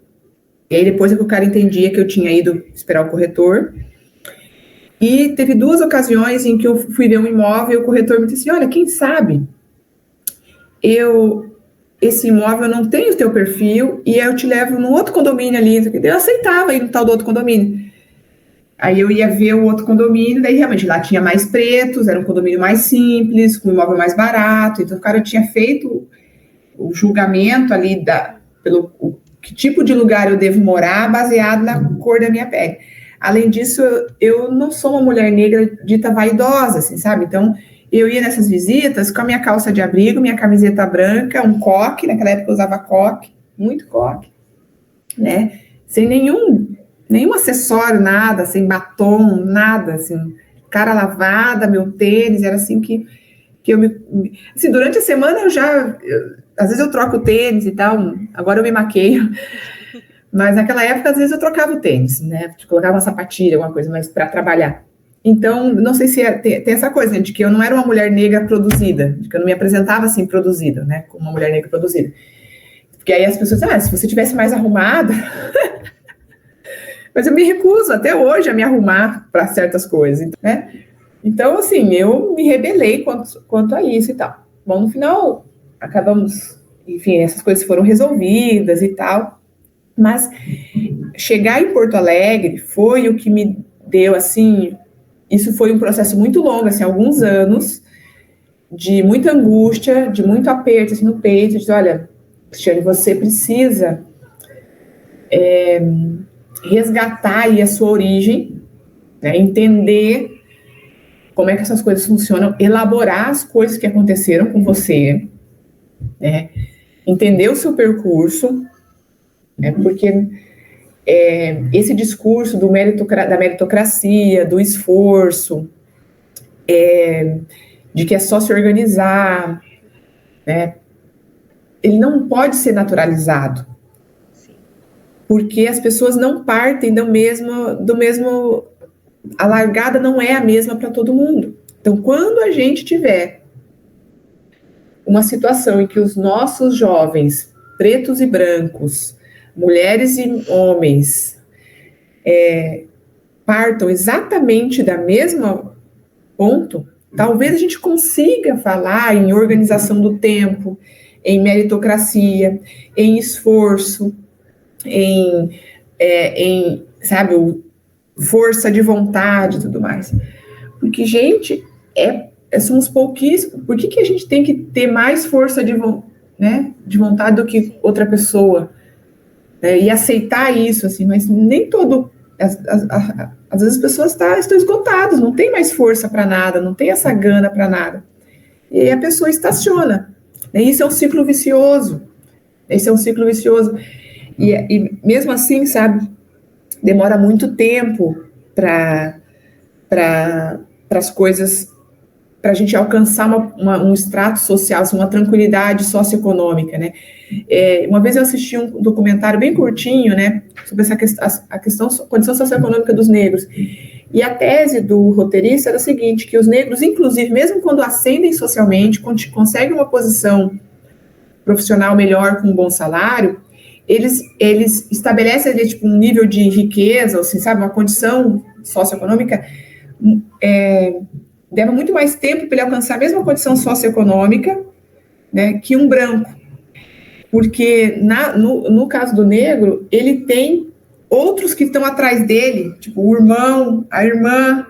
e aí depois é que o cara entendia que eu tinha ido esperar o corretor. E teve 2 ocasiões em que eu fui ver um imóvel e o corretor me disse, olha, quem sabe esse imóvel não tem o teu perfil e eu te levo num outro condomínio ali. Eu aceitava ir no tal do outro condomínio. Aí eu ia ver o outro condomínio, daí realmente lá tinha mais pretos, era um condomínio mais simples, com um imóvel mais barato. Então o cara tinha feito o julgamento ali pelo que tipo de lugar eu devo morar baseado na cor da minha pele. Além disso, eu não sou uma mulher negra dita vaidosa, assim, sabe? Então, eu ia nessas visitas com a minha calça de abrigo, minha camiseta branca, um coque, naquela época eu usava coque, muito coque, né? Sem nenhum acessório, nada, sem batom, nada, assim, cara lavada, meu tênis, era assim que eu assim, durante a semana às vezes eu troco o tênis e tal, agora eu me maqueio. Mas naquela época, às vezes, eu trocava o tênis, né? Colocava uma sapatilha, alguma coisa, mas para trabalhar. Então, não sei se tem essa coisa, né, de que eu não era uma mulher negra produzida, de que eu não me apresentava assim produzida, né? Como uma mulher negra produzida. Porque aí as pessoas dizem, se você tivesse mais arrumada... Mas eu me recuso até hoje a me arrumar para certas coisas, né? Então, assim, eu me rebelei quanto a isso e tal. Bom, no final, acabamos... Enfim, essas coisas foram resolvidas e tal... Mas chegar em Porto Alegre foi o que me deu, assim, isso foi um processo muito longo, assim, alguns anos, de muita angústia, de muito aperto, assim, no peito, de, olha, Cristiane, você precisa resgatar aí a sua origem, né, entender como é que essas coisas funcionam, elaborar as coisas que aconteceram com você, né, entender o seu percurso, porque esse discurso da meritocracia, do esforço, de que é só se organizar, né, ele não pode ser naturalizado, porque as pessoas não partem do mesmo, a largada não é a mesma para todo mundo. Então, quando a gente tiver uma situação em que os nossos jovens, pretos e brancos, mulheres e homens, partam exatamente da mesma ponto, talvez a gente consiga falar em organização do tempo, em meritocracia, em esforço, em sabe, força de vontade e tudo mais. Porque, gente, somos pouquíssimos. Por que a gente tem que ter mais força de vontade do que outra pessoa? E aceitar isso, assim, mas nem todo... Às vezes as pessoas estão esgotadas, não tem mais força para nada, não tem essa gana para nada. E aí a pessoa estaciona. Isso é um ciclo vicioso. E mesmo assim, sabe, demora muito tempo para as coisas, para a gente alcançar um extrato social, assim, uma tranquilidade socioeconômica, né? Uma vez eu assisti um documentário bem curtinho, né, sobre a condição socioeconômica dos negros, e a tese do roteirista era a seguinte, que os negros, inclusive, mesmo quando ascendem socialmente, conseguem uma posição profissional melhor com um bom salário, eles estabelecem ali, tipo, um nível de riqueza, assim, sabe, uma condição socioeconômica, leva muito mais tempo para ele alcançar a mesma condição socioeconômica, né, que um branco. Porque no caso do negro, ele tem outros que estão atrás dele, tipo o irmão, a irmã,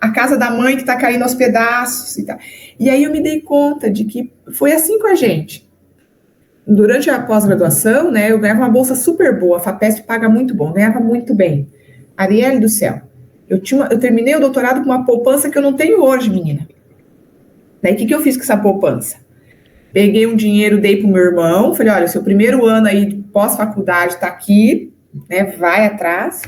a casa da mãe que está caindo aos pedaços e tal. E aí eu me dei conta de que foi assim com a gente. Durante a pós-graduação, né, eu ganhava uma bolsa super boa, a FAPESP paga muito bom, ganhava muito bem. Arielle do céu. Eu terminei o doutorado com uma poupança que eu não tenho hoje, menina. Daí o que eu fiz com essa poupança? Peguei um dinheiro, dei para o meu irmão, falei, olha, seu primeiro ano aí de pós-faculdade está aqui, né, vai atrás.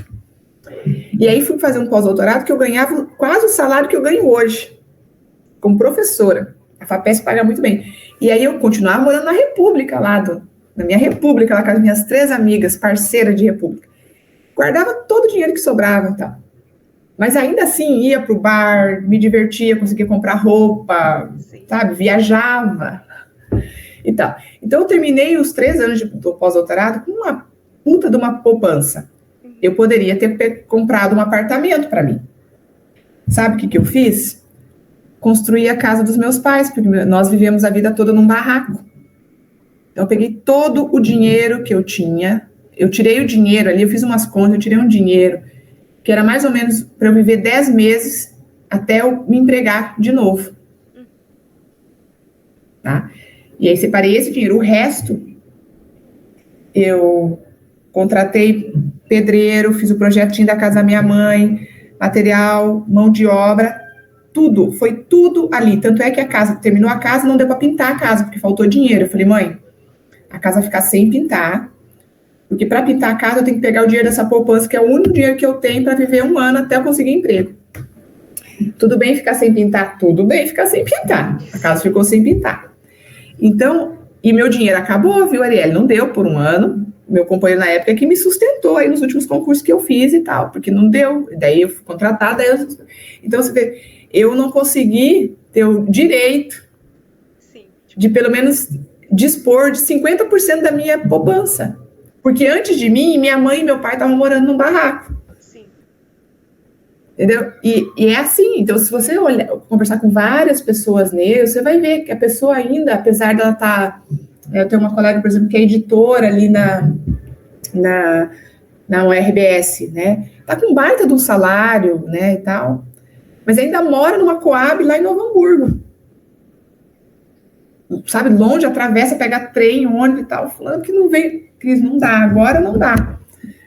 E aí fui fazer um pós-doutorado que eu ganhava quase o salário que eu ganho hoje, como professora. A FAPESP paga muito bem. E aí eu continuava morando na República, na minha República, lá com as minhas 3 amigas, parceiras de República. Guardava todo o dinheiro que sobrava e tal. Mas ainda assim, ia pro bar, me divertia, conseguia comprar roupa, sabe? Viajava e tal. Então, eu terminei os 3 anos do pós-doutorado com uma puta de uma poupança. Eu poderia ter comprado um apartamento para mim. Sabe o que eu fiz? Construí a casa dos meus pais, porque nós vivemos a vida toda num barraco. Então, eu peguei todo o dinheiro que eu tinha, eu tirei o dinheiro ali, eu fiz umas contas, eu tirei um dinheiro que era mais ou menos para eu viver 10 meses até eu me empregar de novo. Tá? E aí separei esse dinheiro. O resto, eu contratei pedreiro, fiz o projetinho da casa da minha mãe, material, mão de obra, tudo, foi tudo ali. Tanto é que terminou a casa, não deu para pintar a casa, porque faltou dinheiro. Eu falei, mãe, a casa vai ficar sem pintar, porque para pintar a casa eu tenho que pegar o dinheiro dessa poupança, que é o único dinheiro que eu tenho para viver 1 ano até eu conseguir emprego. Tudo bem ficar sem pintar? Tudo bem ficar sem pintar. A casa ficou sem pintar. Então, e meu dinheiro acabou, viu, Arielle? Não deu por 1 ano. Meu companheiro na época que me sustentou aí nos últimos concursos que eu fiz e tal, porque não deu. Daí eu fui contratada. Então, você vê, eu não consegui ter o direito de pelo menos dispor de 50% da minha poupança. Porque antes de mim, minha mãe e meu pai estavam morando num barraco. Sim. Entendeu? E é assim. Então, se você conversar com várias pessoas negras, você vai ver que a pessoa ainda, apesar dela estar... Eu tenho uma colega, por exemplo, que é editora ali na URBS, né? Tá com baita de um salário, né, e tal. Mas ainda mora numa Coab lá em Novo Hamburgo. Sabe, longe, atravessa, pega trem, ônibus e tal, falando que não vem... Cris, não dá, agora não dá.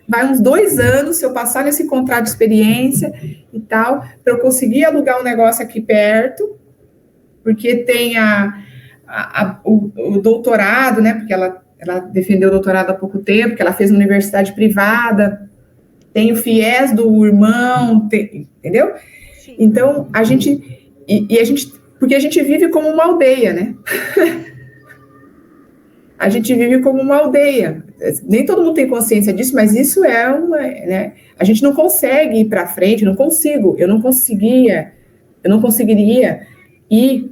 Vai uns 2 anos, se eu passar nesse contrato de experiência e tal, para eu conseguir alugar um negócio aqui perto, porque tem o doutorado, né, porque ela defendeu o doutorado há pouco tempo, que ela fez uma universidade privada, tem o FIES do irmão, entendeu? Sim. Então, a gente, porque a gente vive como uma aldeia, né? A gente vive como uma aldeia. Nem todo mundo tem consciência disso, mas isso né? A gente não consegue ir para frente, eu não conseguiria ir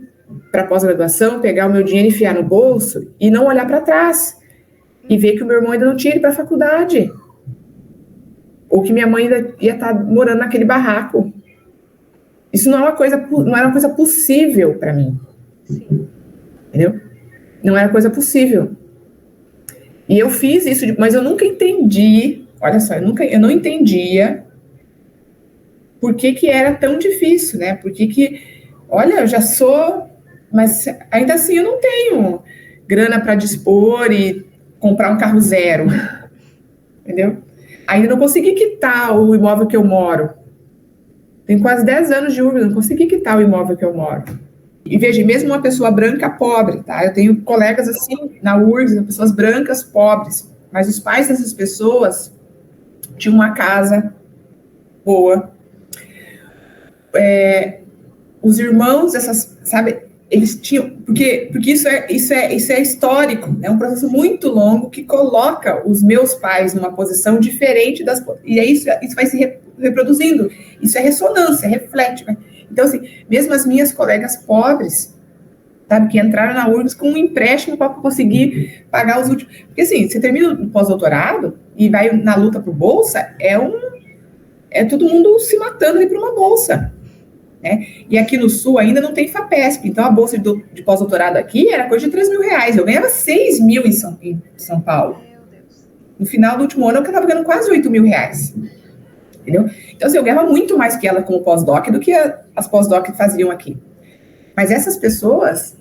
para a pós-graduação, pegar o meu dinheiro, enfiar no bolso e não olhar para trás e ver que o meu irmão ainda não tinha ido para a faculdade, ou que minha mãe ainda ia estar morando naquele barraco. Isso não era uma coisa possível para mim. Sim. Entendeu? Não era coisa possível. E eu fiz isso, mas eu nunca entendi, olha só, eu não entendia por que era tão difícil, né? Olha, eu já sou, mas ainda assim eu não tenho grana para dispor e comprar um carro zero, entendeu? Ainda não consegui quitar o imóvel que eu moro. Tem quase 10 anos de Uber, não consegui quitar o imóvel que eu moro. E veja, mesmo uma pessoa branca pobre, tá? Eu tenho colegas assim, na URGS, pessoas brancas pobres, mas os pais dessas pessoas tinham uma casa boa. Os irmãos dessas, sabe, eles tinham, porque isso é histórico, é um processo muito longo que coloca os meus pais numa posição diferente e aí isso vai se reproduzindo, isso é ressonância, reflete, né? Então, assim, mesmo as minhas colegas pobres, sabe, que entraram na URGS com um empréstimo para conseguir pagar os últimos... Porque, assim, você termina o pós-doutorado e vai na luta por bolsa, é é todo mundo se matando ali por uma bolsa. Né? E aqui no Sul ainda não tem FAPESP, então a bolsa de pós-doutorado aqui era coisa de R$3.000, eu ganhava 6 mil em São Paulo. No final do último ano eu estava ganhando quase R$8.000, entendeu? Então assim, eu ganhava muito mais que ela como pós-doc do que as pós-doc faziam aqui. Mas essas pessoas,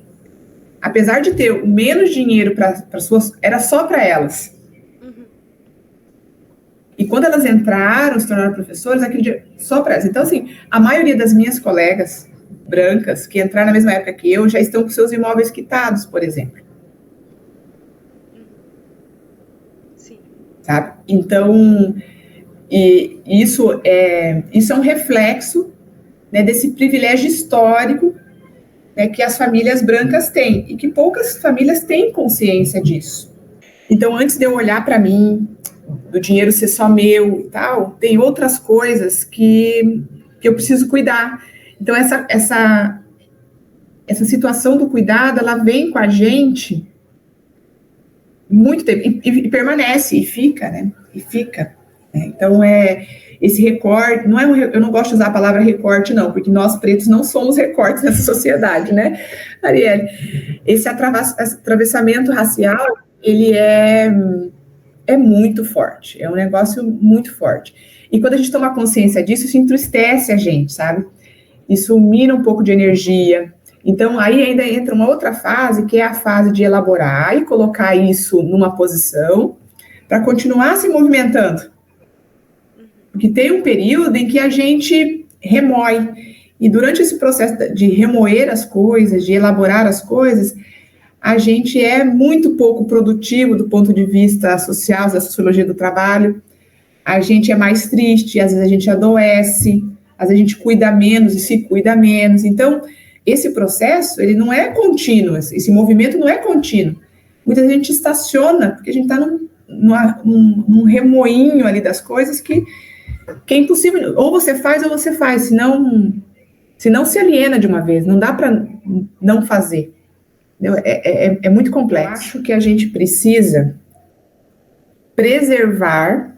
apesar de ter menos dinheiro para suas, era só para elas. E quando elas entraram, se tornaram professores, aquele dia, só para elas. Então, assim, a maioria das minhas colegas brancas que entraram na mesma época que eu já estão com seus imóveis quitados, por exemplo. Sim. Sabe? Então, isso é um reflexo, né, desse privilégio histórico, né, que as famílias brancas têm, e que poucas famílias têm consciência disso. Então, antes de eu olhar para mim, do dinheiro ser só meu e tal, tem outras coisas que eu preciso cuidar. Então, essa situação do cuidado, ela vem com a gente muito tempo, e permanece, e fica, né? E fica. Né? Então, esse recorte, eu não gosto de usar a palavra recorte, não, porque nós pretos não somos recortes nessa sociedade, né, Arielle? Esse atravessamento racial, ele é muito forte, é um negócio muito forte. E quando a gente toma consciência disso, isso entristece a gente, sabe? Isso mina um pouco de energia. Então, aí ainda entra uma outra fase, que é a fase de elaborar e colocar isso numa posição para continuar se movimentando. Porque tem um período em que a gente remói. E durante esse processo de remoer as coisas, de elaborar as coisas, a gente é muito pouco produtivo do ponto de vista social, da sociologia do trabalho. A gente é mais triste, às vezes a gente adoece, às vezes a gente cuida menos e se cuida menos. Então, esse processo, ele não é contínuo, esse movimento não é contínuo. Muita gente estaciona, porque a gente está num remoinho ali das coisas que é impossível. Ou você faz, senão se aliena de uma vez, não dá para não fazer. É muito complexo. Eu acho que a gente precisa preservar,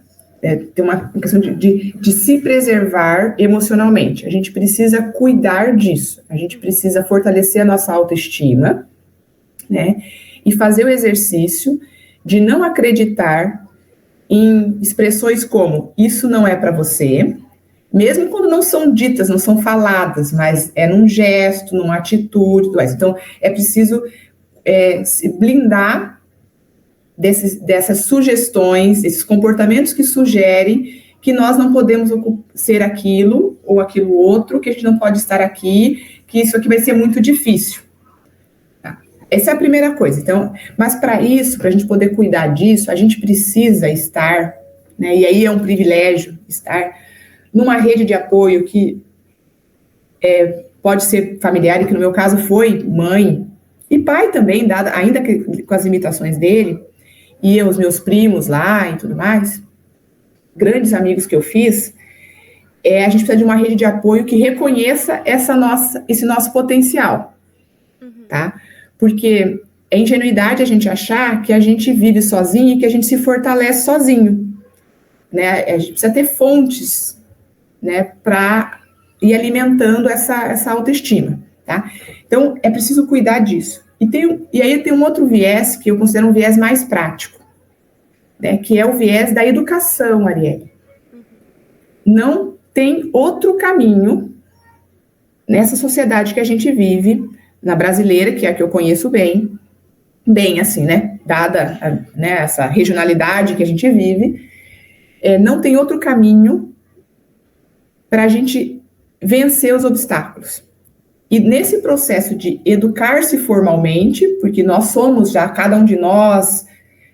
tem uma questão de se preservar emocionalmente. A gente precisa cuidar disso. A gente precisa fortalecer a nossa autoestima, né? E fazer o exercício de não acreditar em expressões como isso não é para você, mesmo quando não são ditas, não são faladas, mas é num gesto, numa atitude, tudo mais. Então, é preciso se blindar dessas sugestões, desses comportamentos que sugerem que nós não podemos ser aquilo ou aquilo outro, que a gente não pode estar aqui, que isso aqui vai ser muito difícil. Tá? Essa é a primeira coisa. Então, mas para isso, para a gente poder cuidar disso, a gente precisa estar, né, e aí é um privilégio estar numa rede de apoio que pode ser familiar, e que no meu caso foi mãe e pai também, ainda que com as limitações dele, e os meus primos lá e tudo mais, grandes amigos que eu fiz, a gente precisa de uma rede de apoio que reconheça esse nosso potencial, tá? Porque é ingenuidade a gente achar que a gente vive sozinho e que a gente se fortalece sozinho, né? A gente precisa ter fontes, né, para ir alimentando essa autoestima, tá? Então, é preciso cuidar disso. E aí tem um outro viés que eu considero um viés mais prático, né, que é o viés da educação, Arielle. Não tem outro caminho nessa sociedade que a gente vive, na brasileira, que é a que eu conheço bem assim, né, dada né, essa regionalidade que a gente vive, não tem outro caminho para a gente vencer os obstáculos. E nesse processo de educar-se formalmente, porque nós somos já, cada um de nós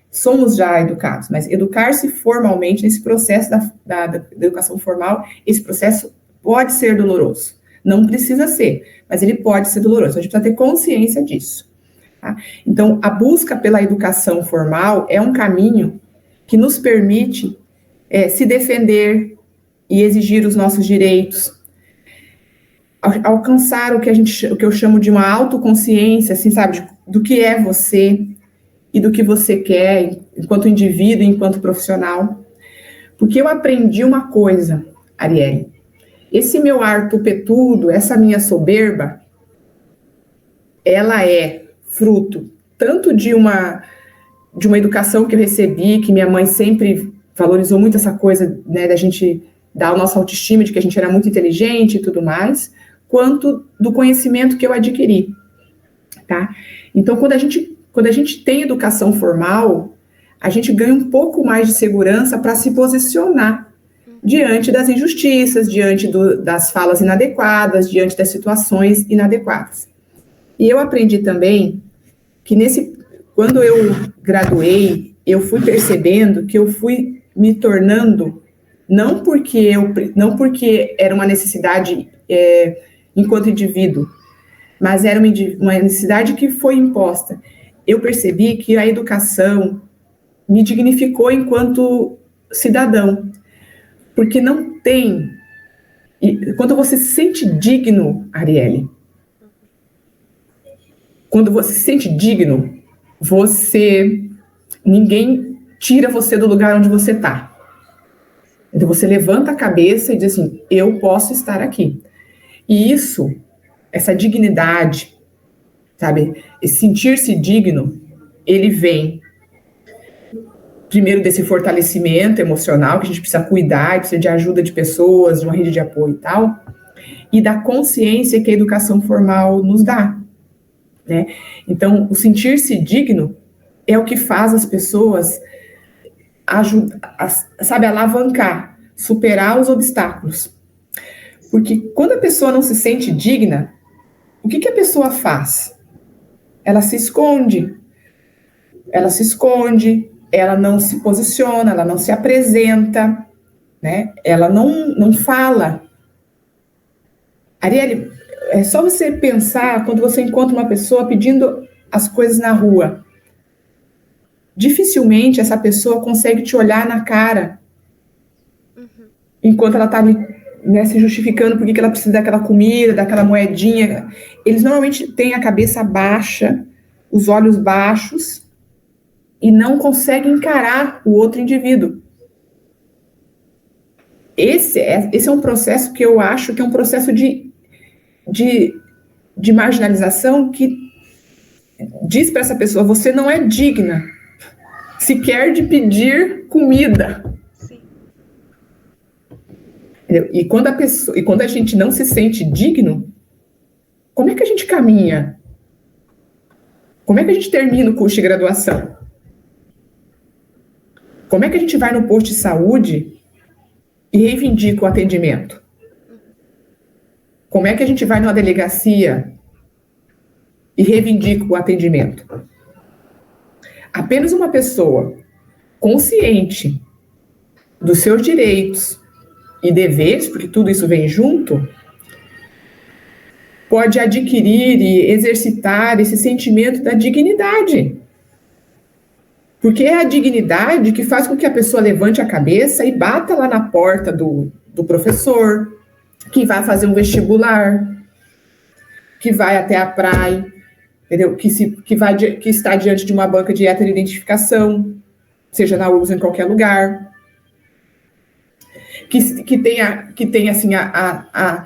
somos já educados, mas educar-se formalmente nesse processo da educação formal, esse processo pode ser doloroso. Não precisa ser, mas ele pode ser doloroso. A gente precisa ter consciência disso. Tá? Então, a busca pela educação formal é um caminho que nos permite se defender e exigir os nossos direitos, alcançar o que eu chamo de uma autoconsciência, assim, sabe, do que é você e do que você quer enquanto indivíduo e enquanto profissional. Porque eu aprendi uma coisa Arielle, esse meu ar tupetudo, essa minha soberba, ela é fruto tanto de uma educação que eu recebi, que minha mãe sempre valorizou muito essa coisa, né, da gente dar a nossa autoestima, de que a gente era muito inteligente e tudo mais, quanto do conhecimento que eu adquiri, tá? Então, quando a gente tem educação formal, a gente ganha um pouco mais de segurança para se posicionar diante das injustiças, diante das falas inadequadas, diante das situações inadequadas. E eu aprendi também que quando eu graduei, eu fui percebendo que eu fui me tornando, não porque era uma necessidade enquanto indivíduo, mas era uma necessidade que foi imposta. Eu percebi que a educação me dignificou enquanto cidadão, porque não tem... Quando você se sente digno, Arielle, quando você se sente digno, ninguém tira você do lugar onde você está. Então você levanta a cabeça e diz assim, eu posso estar aqui. E essa dignidade, sabe, esse sentir-se digno, ele vem primeiro desse fortalecimento emocional, que a gente precisa cuidar, precisa de ajuda de pessoas, de uma rede de apoio e tal, e da consciência que a educação formal nos dá, né? Então, o sentir-se digno é o que faz as pessoas alavancar, superar os obstáculos. Porque quando a pessoa não se sente digna, o que a pessoa faz? Ela se esconde, ela não se posiciona, ela não se apresenta, né? Ela não fala. Arielle, é só você pensar quando você encontra uma pessoa pedindo as coisas na rua. Dificilmente essa pessoa consegue te olhar na cara enquanto ela está ali, né, se justificando por que ela precisa daquela comida, daquela moedinha. Eles normalmente têm a cabeça baixa, os olhos baixos, e não conseguem encarar o outro indivíduo. Esse é um processo que eu acho que é um processo de marginalização que diz para essa pessoa, você não é digna sequer de pedir comida. Sim. E quando a gente não se sente digno, como é que a gente caminha? Como é que a gente termina o curso de graduação? Como é que a gente vai no posto de saúde e reivindica o atendimento? Como é que a gente vai numa delegacia e reivindica o atendimento? Apenas uma pessoa consciente dos seus direitos e deveres, porque tudo isso vem junto, pode adquirir e exercitar esse sentimento da dignidade. Porque é a dignidade que faz com que a pessoa levante a cabeça e bata lá na porta do professor, que vai fazer um vestibular, que vai até a praia, entendeu? Que está diante de uma banca de heteroidentificação, seja na URSS ou em qualquer lugar, que tenha assim, a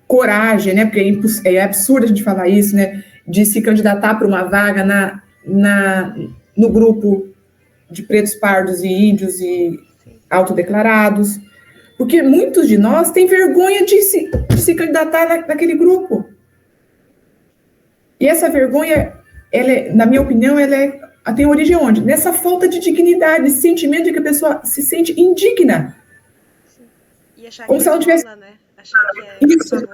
coragem, né? Porque é absurdo a gente falar isso, né? De se candidatar para uma vaga no grupo de pretos, pardos e índios e autodeclarados, porque muitos de nós têm vergonha de se candidatar naquele grupo. E essa vergonha, na minha opinião, ela tem origem onde? Nessa falta de dignidade, nesse sentimento de que a pessoa se sente indigna. Sim. E achar como que se ela tivesse... né? Achar que é isso.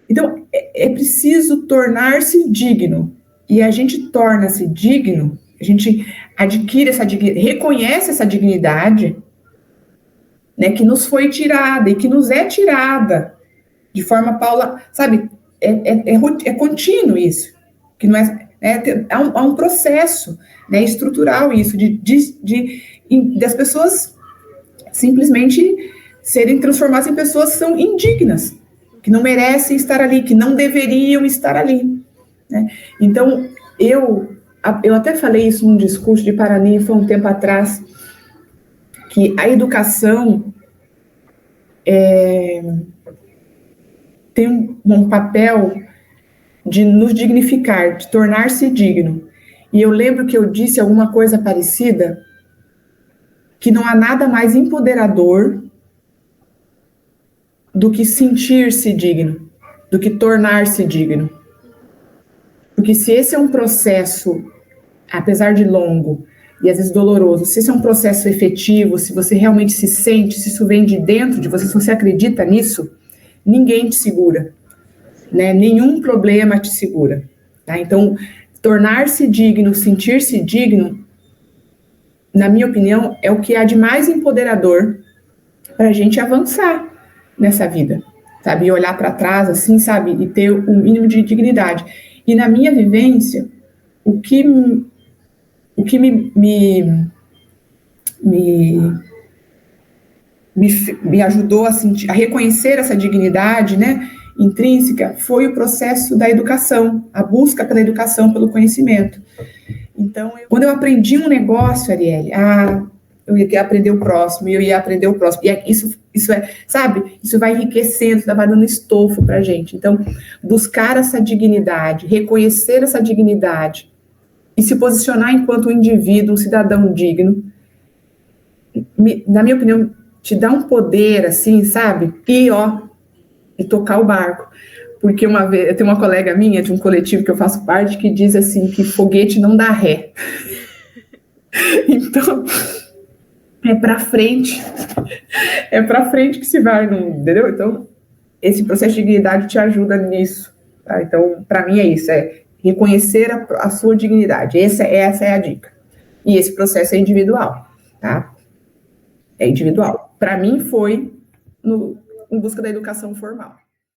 Então, é preciso tornar-se digno. E a gente torna-se digno, a gente adquire essa dignidade, reconhece essa dignidade, né, que nos foi tirada e que nos é tirada de forma sabe, é contínuo isso, que não há um processo, né, estrutural isso, das pessoas simplesmente serem transformadas em pessoas que são indignas, que não merecem estar ali, que não deveriam estar ali, né? Então, eu até falei isso num discurso de Paranifa um tempo atrás, que a educação, tem um papel de nos dignificar, de tornar-se digno. E eu lembro que eu disse alguma coisa parecida, que não há nada mais empoderador do que sentir-se digno, do que tornar-se digno. Porque se esse é um processo, apesar de longo e às vezes doloroso, se esse é um processo efetivo, se você realmente se sente, se isso vem de dentro de você, se você acredita nisso, ninguém te segura, né? Nenhum problema te segura, tá? Então, tornar-se digno, sentir-se digno, na minha opinião, é o que há de mais empoderador para a gente avançar nessa vida, sabe? E olhar para trás, assim, sabe? E ter o mínimo de dignidade. E na minha vivência, o que me ajudou a sentir, a reconhecer essa dignidade, né, intrínseca, foi o processo da educação, a busca pela educação, pelo conhecimento. Então, quando eu aprendi um negócio, Arielle, eu ia aprender o próximo, e eu ia aprender o próximo. E isso é, sabe, isso vai enriquecendo, vai dando estofo pra gente. Então, buscar essa dignidade, reconhecer essa dignidade e se posicionar enquanto um indivíduo, um cidadão digno, na minha opinião, te dá um poder, assim, sabe? E tocar o barco. Porque uma vez, eu tenho uma colega minha, de um coletivo que eu faço parte, que diz assim, que foguete não dá ré. Então, é pra frente que se vai, entendeu? Então, esse processo de dignidade te ajuda nisso, tá? Então, para mim é isso, é reconhecer a sua dignidade, essa é a dica. E esse processo é individual, tá? É individual. Para mim foi em busca da educação formal.